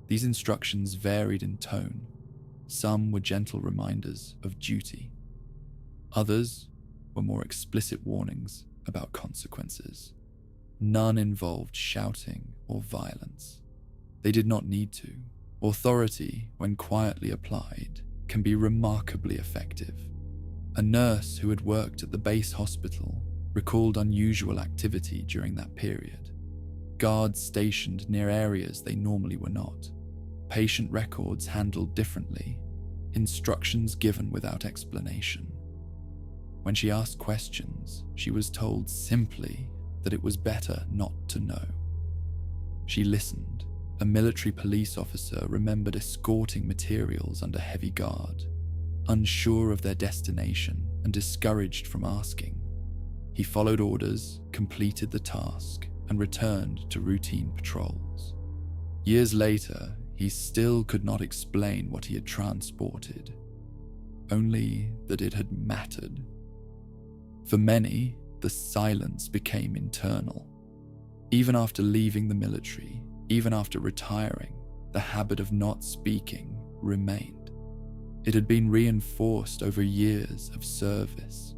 S1: These instructions varied in tone. Some were gentle reminders of duty. Others were more explicit warnings about consequences. None involved shouting or violence. They did not need to. Authority, when quietly applied, can be remarkably effective. A nurse who had worked at the base hospital recalled unusual activity during that period. Guards stationed near areas they normally were not. Patient records handled differently. Instructions given without explanation. When she asked questions, she was told simply that it was better not to know. She listened. A military police officer remembered escorting materials under heavy guard, unsure of their destination and discouraged from asking. He followed orders, completed the task, and returned to routine patrols. Years later, he still could not explain what he had transported, only that it had mattered. For many, the silence became internal. Even after leaving the military, even after retiring, the habit of not speaking remained. It had been reinforced over years of service,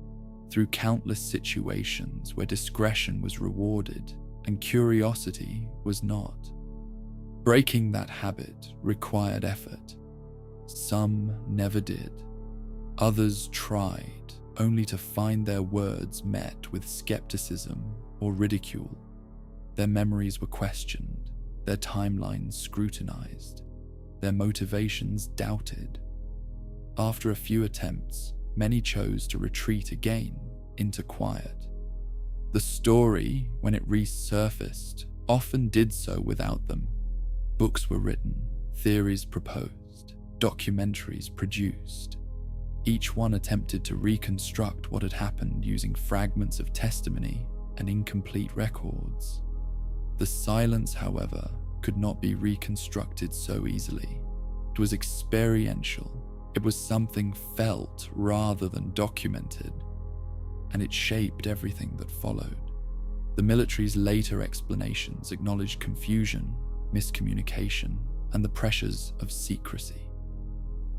S1: through countless situations where discretion was rewarded and curiosity was not. Breaking that habit required effort. Some never did. Others tried, only to find their words met with skepticism or ridicule. Their memories were questioned, their timelines scrutinized, their motivations doubted. After a few attempts, many chose to retreat again into quiet. The story, when it resurfaced, often did so without them. Books were written, theories proposed, documentaries produced. Each one attempted to reconstruct what had happened using fragments of testimony and incomplete records. The silence, however, could not be reconstructed so easily. It was experiential. It was something felt rather than documented, and it shaped everything that followed. The military's later explanations acknowledged confusion, miscommunication, and the pressures of secrecy.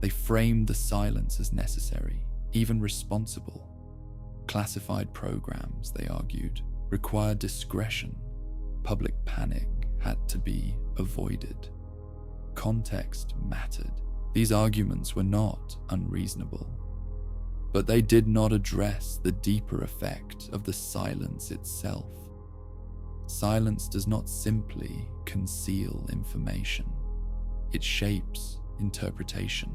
S1: They framed the silence as necessary, even responsible. Classified programs, they argued, required discretion. Public panic had to be avoided. Context mattered. These arguments were not unreasonable, but they did not address the deeper effect of the silence itself. Silence does not simply conceal information. It shapes interpretation.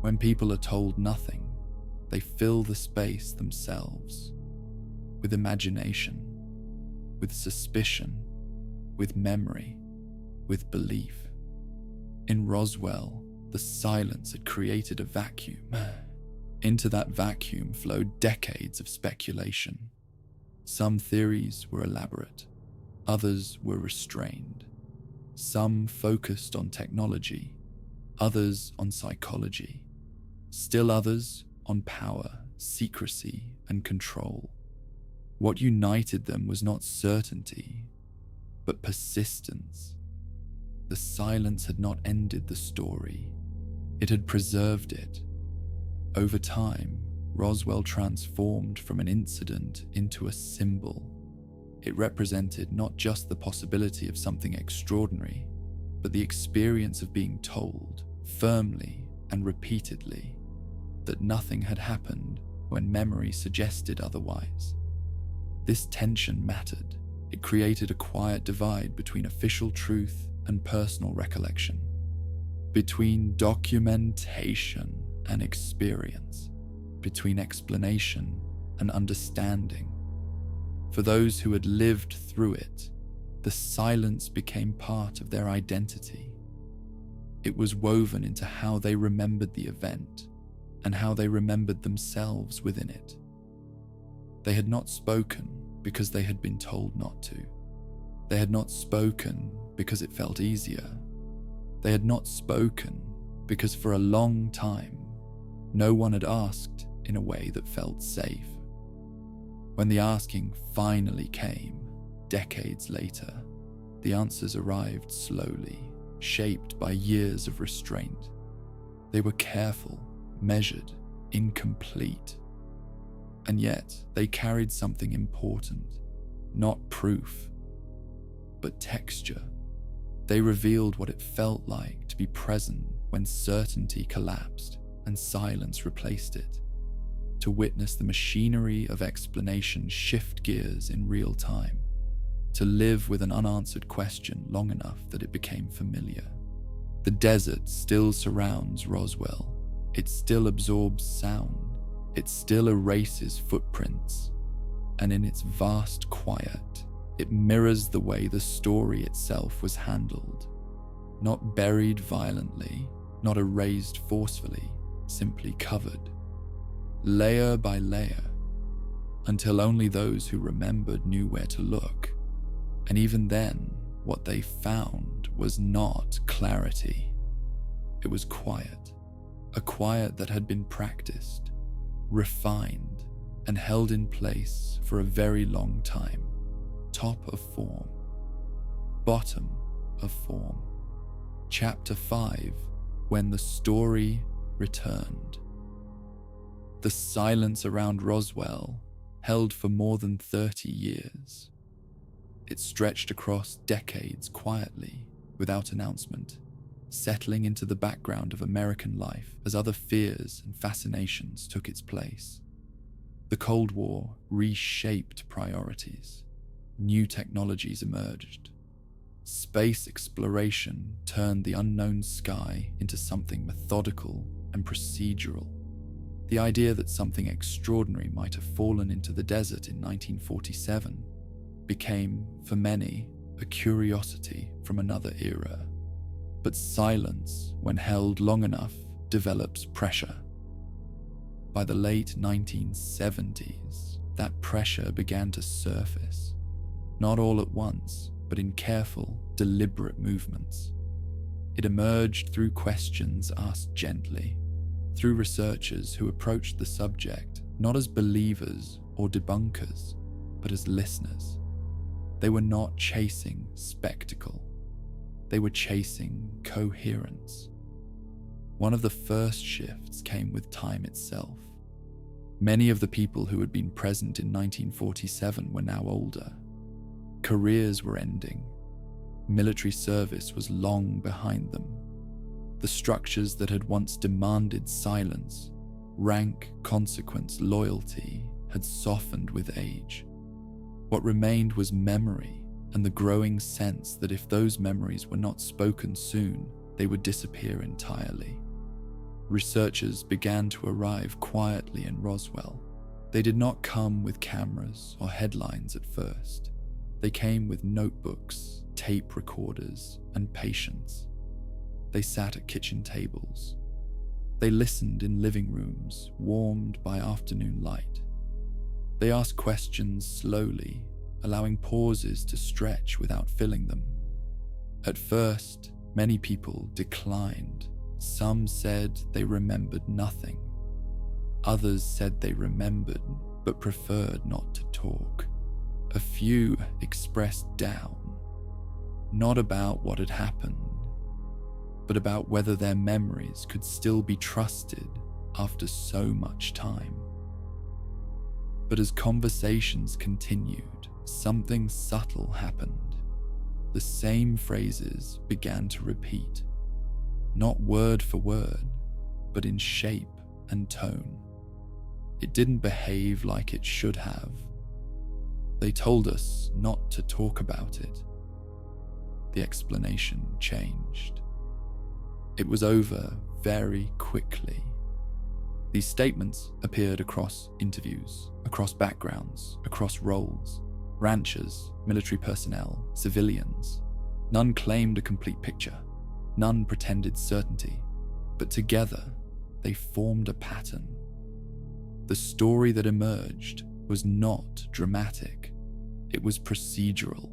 S1: When people are told nothing, they fill the space themselves with imagination, with suspicion, with memory, with belief. In Roswell, the silence had created a vacuum. Into that vacuum flowed decades of speculation. Some theories were elaborate, others were restrained. Some focused on technology, others on psychology. Still others on power, secrecy, and control. What united them was not certainty, but persistence. The silence had not ended the story. It had preserved it. Over time, Roswell transformed from an incident into a symbol. It represented not just the possibility of something extraordinary, but the experience of being told, firmly and repeatedly, that nothing had happened when memory suggested otherwise. This tension mattered. It created a quiet divide between official truth and personal recollection, between documentation and experience, between explanation and understanding. For those who had lived through it, the silence became part of their identity. It was woven into how they remembered the event and how they remembered themselves within it. They had not spoken because they had been told not to. They had not spoken because it felt easier. They had not spoken because for a long time, no one had asked in a way that felt safe. When the asking finally came, decades later, the answers arrived slowly, shaped by years of restraint. They were careful, measured, incomplete. And yet, they carried something important, not proof, but texture. They revealed what it felt like to be present when certainty collapsed and silence replaced it, to witness the machinery of explanation shift gears in real time, to live with an unanswered question long enough that it became familiar. The desert still surrounds Roswell. It still absorbs sound. It still erases footprints. And in its vast quiet, it mirrors the way the story itself was handled. Not buried violently, not erased forcefully, simply covered, layer by layer, until only those who remembered knew where to look. And even then, what they found was not clarity. It was quiet, a quiet that had been practiced, refined, and held in place for a very long time. Top of form, bottom of form. Chapter 5, when the story returned. The silence around Roswell held for more than 30 years. It stretched across decades quietly, without announcement, settling into the background of American life as other fears and fascinations took its place. The Cold War reshaped priorities. New technologies emerged. Space exploration turned the unknown sky into something methodical and procedural. The idea that something extraordinary might have fallen into the desert in 1947 became, for many, a curiosity from another era. But silence, when held long enough, develops pressure. By the late 1970s, that pressure began to surface, not all at once, but in careful, deliberate movements. It emerged through questions asked gently, through researchers who approached the subject not as believers or debunkers, but as listeners. They were not chasing spectacle. They were chasing coherence. One of the first shifts came with time itself. Many of the people who had been present in 1947 were now older. Careers were ending. Military service was long behind them. The structures that had once demanded silence, rank, consequence, loyalty, had softened with age. What remained was memory and the growing sense that if those memories were not spoken soon, they would disappear entirely. Researchers began to arrive quietly in Roswell. They did not come with cameras or headlines at first. They came with notebooks, tape recorders, and patience. They sat at kitchen tables. They listened in living rooms, warmed by afternoon light. They asked questions slowly, allowing pauses to stretch without filling them. At first, many people declined. Some said they remembered nothing. Others said they remembered, but preferred not to talk. A few expressed doubt, not about what had happened, but about whether their memories could still be trusted after so much time. But as conversations continued, something subtle happened. The same phrases began to repeat, not word for word, but in shape and tone. It didn't behave like it should have. They told us not to talk about it. The explanation changed. It was over very quickly. These statements appeared across interviews, across backgrounds, across roles, ranchers, military personnel, civilians. None claimed a complete picture. None pretended certainty. But together, they formed a pattern. The story that emerged was not dramatic. It was procedural.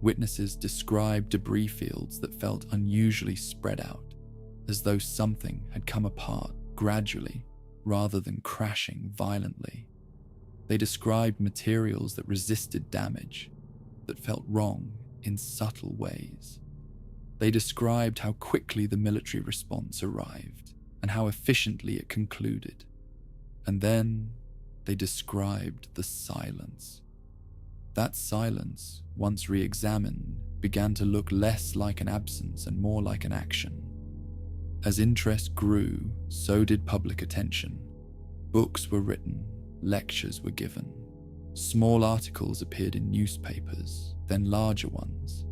S1: Witnesses described debris fields that felt unusually spread out, as though something had come apart gradually rather than crashing violently. They described materials that resisted damage, that felt wrong in subtle ways. They described how quickly the military response arrived and how efficiently it concluded. And then they described the silence. That silence, once re-examined, began to look less like an absence and more like an action. As interest grew, so did public attention. Books were written, lectures were given. Small articles appeared in newspapers, then larger ones.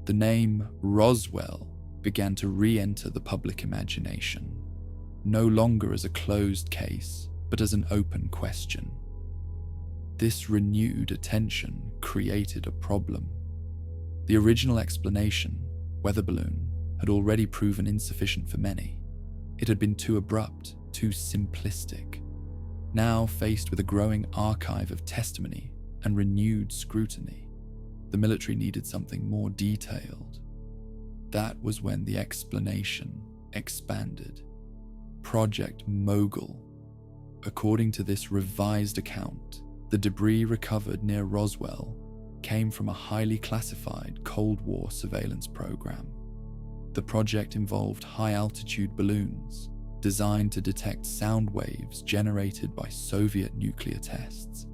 S1: The name Roswell began to re-enter the public imagination, no longer as a closed case, but as an open question. This renewed attention created a problem. The original explanation, weather balloon, had already proven insufficient for many. It had been too abrupt, too simplistic. Now, faced with a growing archive of testimony and renewed scrutiny, the military needed something more detailed. That was when the explanation expanded. Project Mogul. According to this revised account, the debris recovered near Roswell came from a highly classified Cold War surveillance program. The project involved high-altitude balloons designed to detect sound waves generated by Soviet nuclear tests.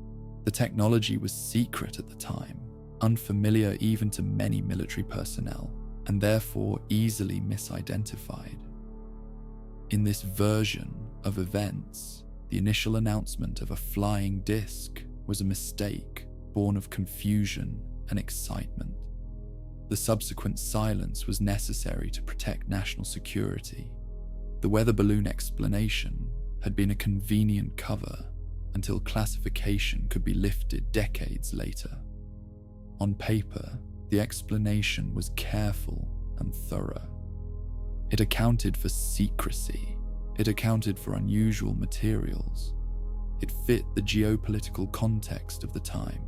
S1: The technology was secret at the time, unfamiliar even to many military personnel, and therefore easily misidentified. In this version of events, the initial announcement of a flying disc was a mistake born of confusion and excitement. The subsequent silence was necessary to protect national security. The weather balloon explanation had been a convenient cover until classification could be lifted decades later. On paper, the explanation was careful and thorough. It accounted for secrecy. It accounted for unusual materials. It fit the geopolitical context of the time.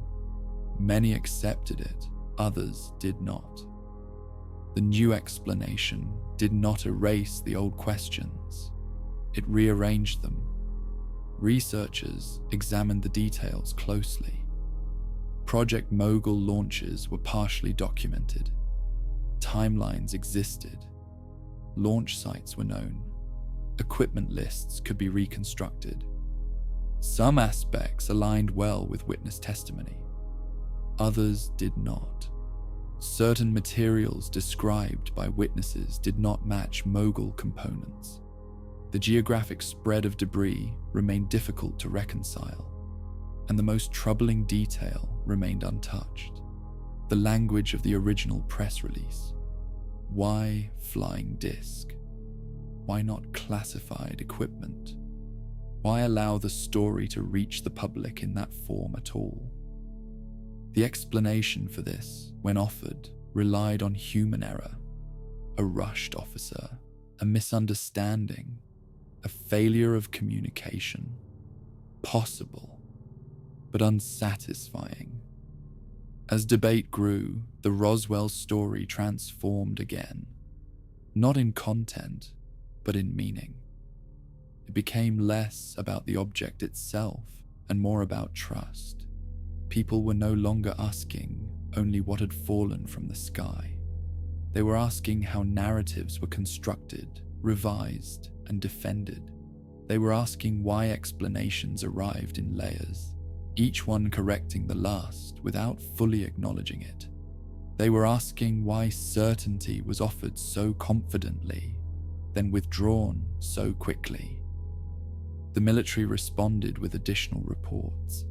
S1: Many accepted it, others did not. The new explanation did not erase the old questions. It rearranged them. Researchers examined the details closely. Project Mogul launches were partially documented. Timelines existed. Launch sites were known. Equipment lists could be reconstructed. Some aspects aligned well with witness testimony. Others did not. Certain materials described by witnesses did not match Mogul components. The geographic spread of debris remained difficult to reconcile, and the most troubling detail remained untouched: the language of the original press release. Why flying disc? Why not classified equipment? Why allow the story to reach the public in that form at all? The explanation for this, when offered, relied on human error, a rushed officer, a misunderstanding, a failure of communication. Possible, but unsatisfying. As debate grew, the Roswell story transformed again, not in content, but in meaning. It became less about the object itself and more about trust. People were no longer asking only what had fallen from the sky. They were asking how narratives were constructed, revised, and defended. They were asking why explanations arrived in layers, each one correcting the last without fully acknowledging it. They were asking why certainty was offered so confidently, then withdrawn so quickly. The military responded with additional reports.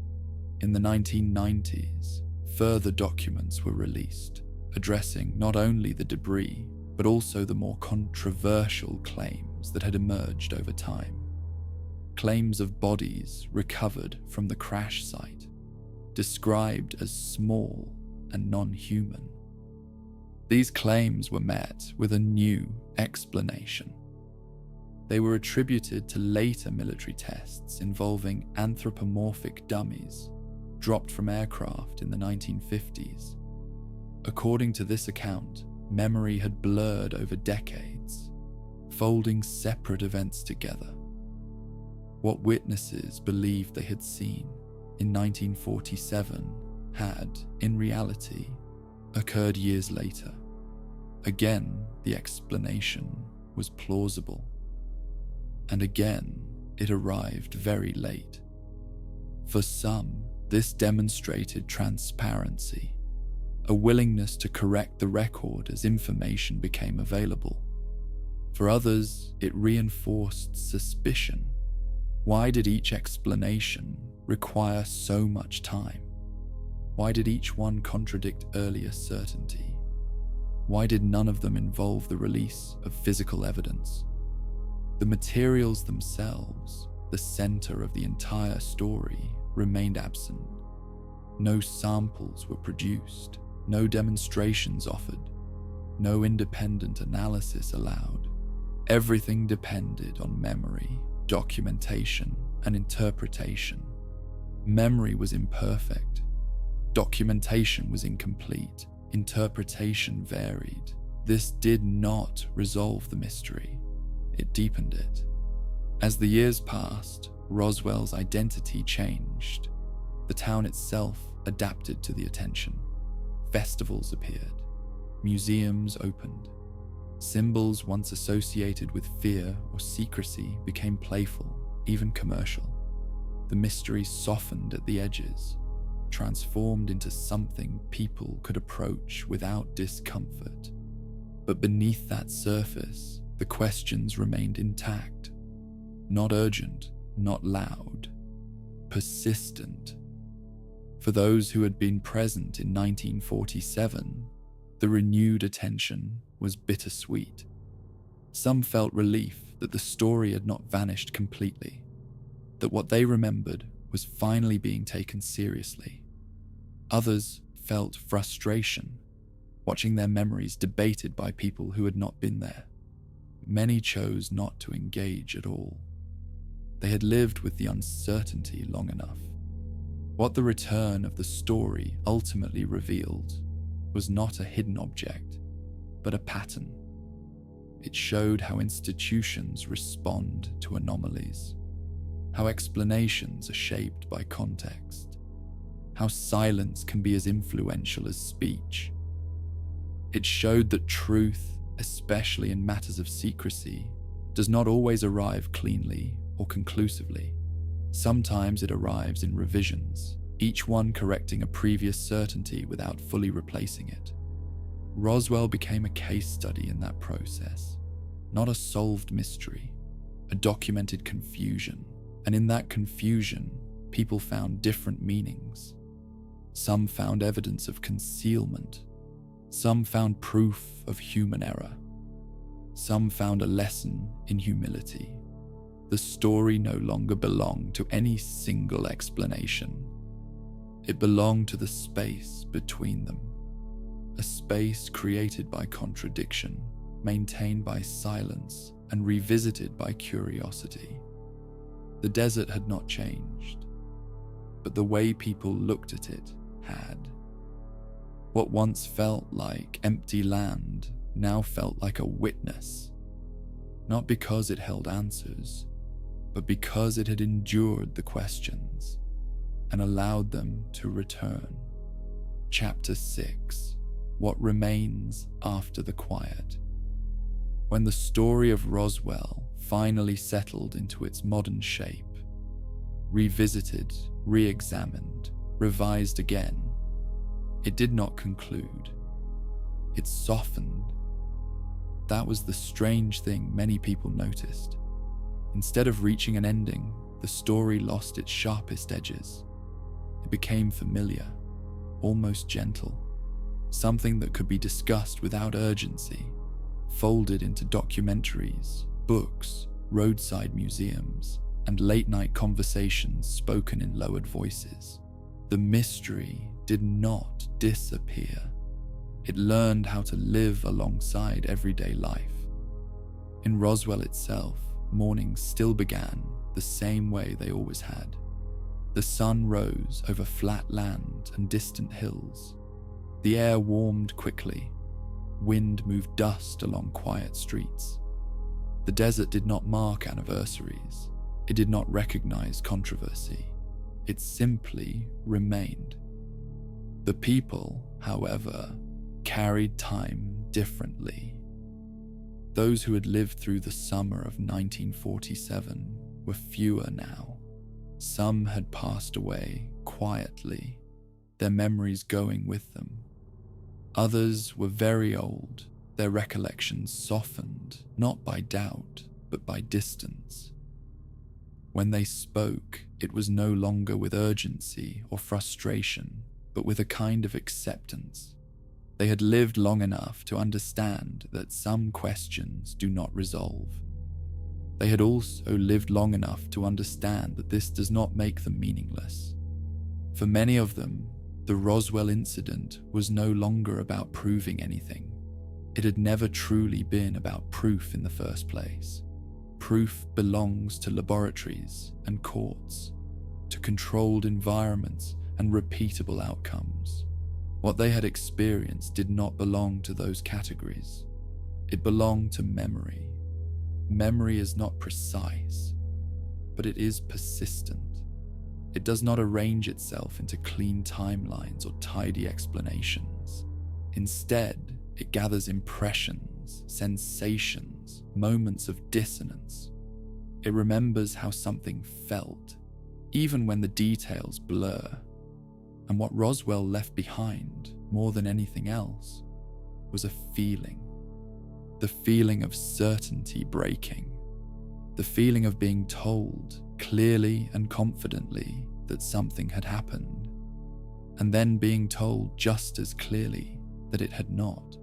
S1: In the 1990s, further documents were released, addressing not only the debris, but also the more controversial claims that had emerged over time. Claims of bodies recovered from the crash site, described as small and non-human. These claims were met with a new explanation. They were attributed to later military tests involving anthropomorphic dummies dropped from aircraft in the 1950s. According to this account, memory had blurred over decades, folding separate events together. What witnesses believed they had seen in 1947 had, in reality, occurred years later. Again, the explanation was plausible. And again, it arrived very late. For some, this demonstrated transparency, a willingness to correct the record as information became available. For others, it reinforced suspicion. Why did each explanation require so much time? Why did each one contradict earlier certainty? Why did none of them involve the release of physical evidence? The materials themselves, the center of the entire story, remained absent. No samples were produced, no demonstrations offered, no independent analysis allowed. Everything depended on memory, documentation, and interpretation. Memory was imperfect. Documentation was incomplete. Interpretation varied. This did not resolve the mystery. It deepened it. As the years passed, Roswell's identity changed. The town itself adapted to the attention. Festivals appeared. Museums opened. Symbols once associated with fear or secrecy became playful, even commercial. The mystery softened at the edges, transformed into something people could approach without discomfort. But beneath that surface, the questions remained intact. Not urgent, not loud, persistent. For those who had been present in 1947, the renewed attention was bittersweet. Some felt relief that the story had not vanished completely, that what they remembered was finally being taken seriously. Others felt frustration, watching their memories debated by people who had not been there. Many chose not to engage at all. They had lived with the uncertainty long enough. What the return of the story ultimately revealed was not a hidden object, but a pattern. It showed how institutions respond to anomalies, how explanations are shaped by context, how silence can be as influential as speech. It showed that truth, especially in matters of secrecy, does not always arrive cleanly or conclusively. Sometimes it arrives in revisions, each one correcting a previous certainty without fully replacing it. Roswell became a case study in that process, not a solved mystery, a documented confusion. And in that confusion, people found different meanings. Some found evidence of concealment. Some found proof of human error. Some found a lesson in humility. The story no longer belonged to any single explanation. It belonged to the space between them, a space created by contradiction, maintained by silence, and revisited by curiosity. The desert had not changed, but the way people looked at it had. What once felt like empty land now felt like a witness, not because it held answers, but because it had endured the questions and allowed them to return. Chapter 6: What Remains After the Quiet. When the story of Roswell finally settled into its modern shape, revisited, re-examined, revised again, it did not conclude. It softened. That was the strange thing many people noticed. Instead of reaching an ending, the story lost its sharpest edges. It became familiar, almost gentle, something that could be discussed without urgency, folded into documentaries, books, roadside museums, and late-night conversations spoken in lowered voices. The mystery did not disappear. It learned how to live alongside everyday life. In Roswell itself, mornings still began the same way they always had. The sun rose over flat land and distant hills. The air warmed quickly. Wind moved dust along quiet streets. The desert did not mark anniversaries. It did not recognize controversy. It simply remained. The people, however, carried time differently. Those who had lived through the summer of 1947 were fewer now. Some had passed away quietly, their memories going with them. Others were very old, their recollections softened, not by doubt, but by distance. When they spoke, it was no longer with urgency or frustration, but with a kind of acceptance. They had lived long enough to understand that some questions do not resolve. They had also lived long enough to understand that this does not make them meaningless. For many of them, the Roswell Incident was no longer about proving anything. It had never truly been about proof in the first place. Proof belongs to laboratories and courts, to controlled environments and repeatable outcomes. What they had experienced did not belong to those categories. It belonged to memory. Memory is not precise, but it is persistent. It does not arrange itself into clean timelines or tidy explanations. Instead, it gathers impressions feelings, sensations, moments of dissonance. It remembers how something felt, even when the details blur. And what Roswell left behind, more than anything else, was a feeling. The feeling of certainty breaking. The feeling of being told, clearly and confidently, that something had happened, and then being told just as clearly that it had not.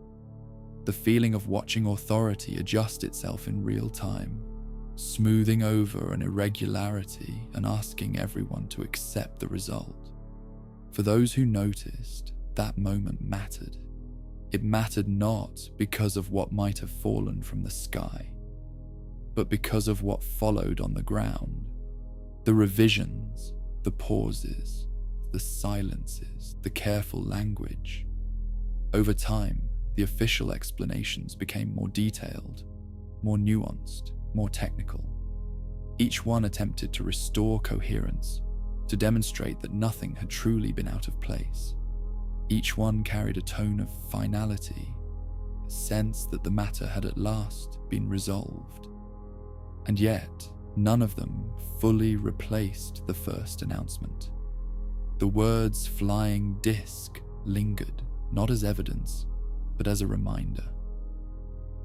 S1: The feeling of watching authority adjust itself in real time, smoothing over an irregularity and asking everyone to accept the result. For those who noticed, that moment mattered. It mattered not because of what might have fallen from the sky, but because of what followed on the ground. The revisions, the pauses, the silences, the careful language. Over time, the official explanations became more detailed, more nuanced, more technical. Each one attempted to restore coherence, to demonstrate that nothing had truly been out of place. Each one carried a tone of finality, a sense that the matter had at last been resolved. And yet, none of them fully replaced the first announcement. The words "flying disc" lingered, not as evidence, but as a reminder.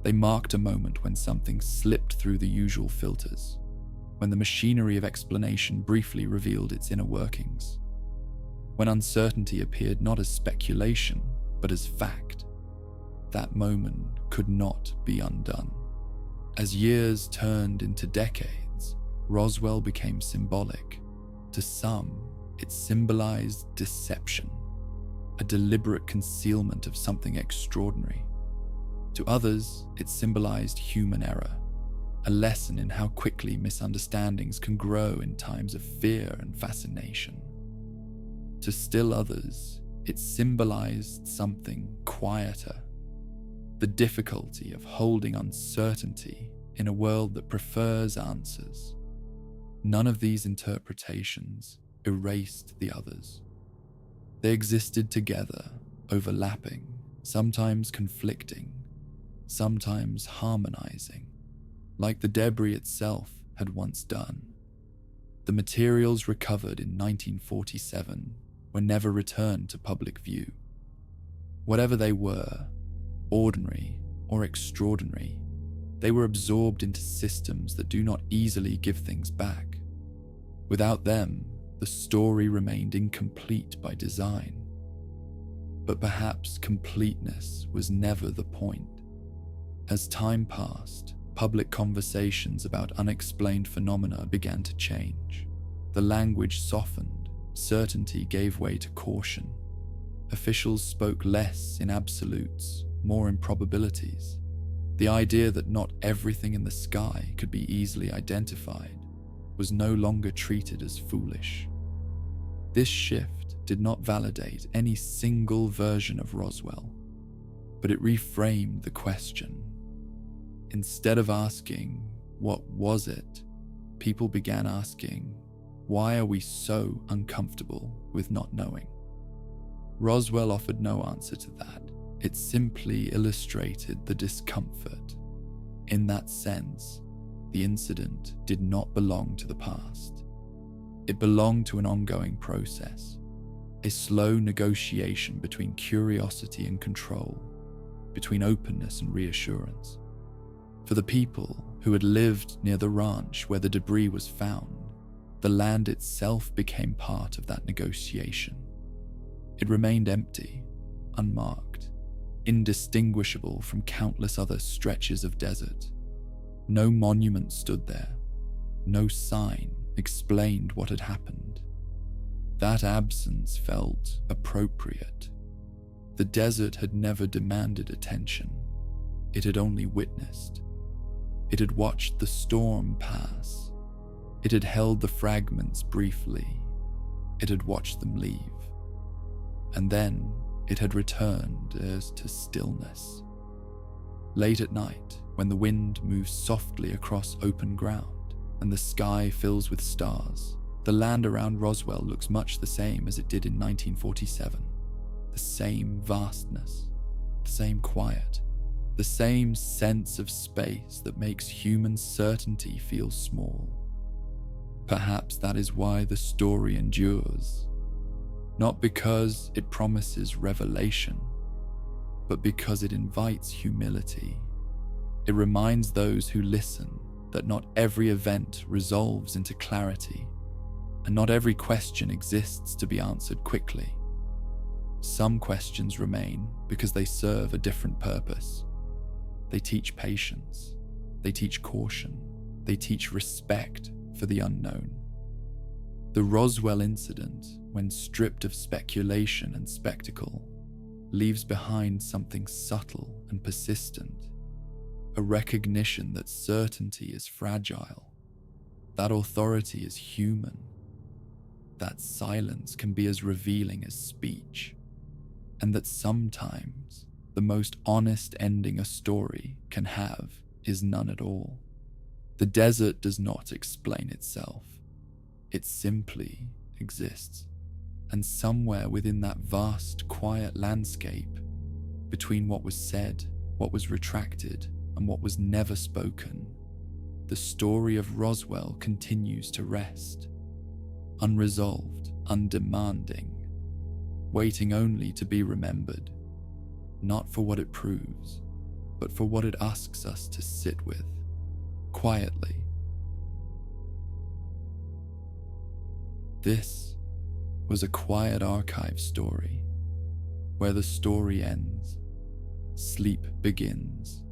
S1: They marked a moment when something slipped through the usual filters, when the machinery of explanation briefly revealed its inner workings, when uncertainty appeared not as speculation, but as fact. That moment could not be undone. As years turned into decades, Roswell became symbolic. To some, it symbolized deception, a deliberate concealment of something extraordinary. To others, it symbolized human error, a lesson in how quickly misunderstandings can grow in times of fear and fascination. To still others, it symbolized something quieter, the difficulty of holding uncertainty in a world that prefers answers. None of these interpretations erased the others. They existed together, overlapping, sometimes conflicting, sometimes harmonizing, like the debris itself had once done. The materials recovered in 1947 were never returned to public view. Whatever they were, ordinary or extraordinary, they were absorbed into systems that do not easily give things back. Without them, the story remained incomplete by design. But perhaps completeness was never the point. As time passed, public conversations about unexplained phenomena began to change. The language softened, certainty gave way to caution. Officials spoke less in absolutes, more in probabilities. The idea that not everything in the sky could be easily identified was no longer treated as foolish. This shift did not validate any single version of Roswell, but it reframed the question. Instead of asking, "What was it?" people began asking, "Why are we so uncomfortable with not knowing?" Roswell offered no answer to that. It simply illustrated the discomfort. In that sense, the incident did not belong to the past. It belonged to an ongoing process, a slow negotiation between curiosity and control, between openness and reassurance. For the people who had lived near the ranch where the debris was found, the land itself became part of that negotiation. It remained empty, unmarked, indistinguishable from countless other stretches of desert. No monument stood there. No sign explained what had happened. That absence felt appropriate. The desert had never demanded attention. It had only witnessed. It had watched the storm pass. It had held the fragments briefly. It had watched them leave. And then it had returned as to stillness. Late at night, when the wind moves softly across open ground and the sky fills with stars, the land around Roswell looks much the same as it did in 1947. The same vastness, the same quiet, the same sense of space that makes human certainty feel small. Perhaps that is why the story endures, not because it promises revelation, but because it invites humility. It reminds those who listen that not every event resolves into clarity, and not every question exists to be answered quickly. Some questions remain because they serve a different purpose. They teach patience, they teach caution, they teach respect for the unknown. The Roswell Incident, when stripped of speculation and spectacle, leaves behind something subtle and persistent, a recognition that certainty is fragile, that authority is human, that silence can be as revealing as speech, and that sometimes the most honest ending a story can have is none at all. The desert does not explain itself. It simply exists. And somewhere within that vast, quiet landscape, between what was said, what was retracted, and what was never spoken, the story of Roswell continues to rest, unresolved, undemanding, waiting only to be remembered, not for what it proves, but for what it asks us to sit with, quietly. This was a quiet archive story, where the story ends, sleep begins,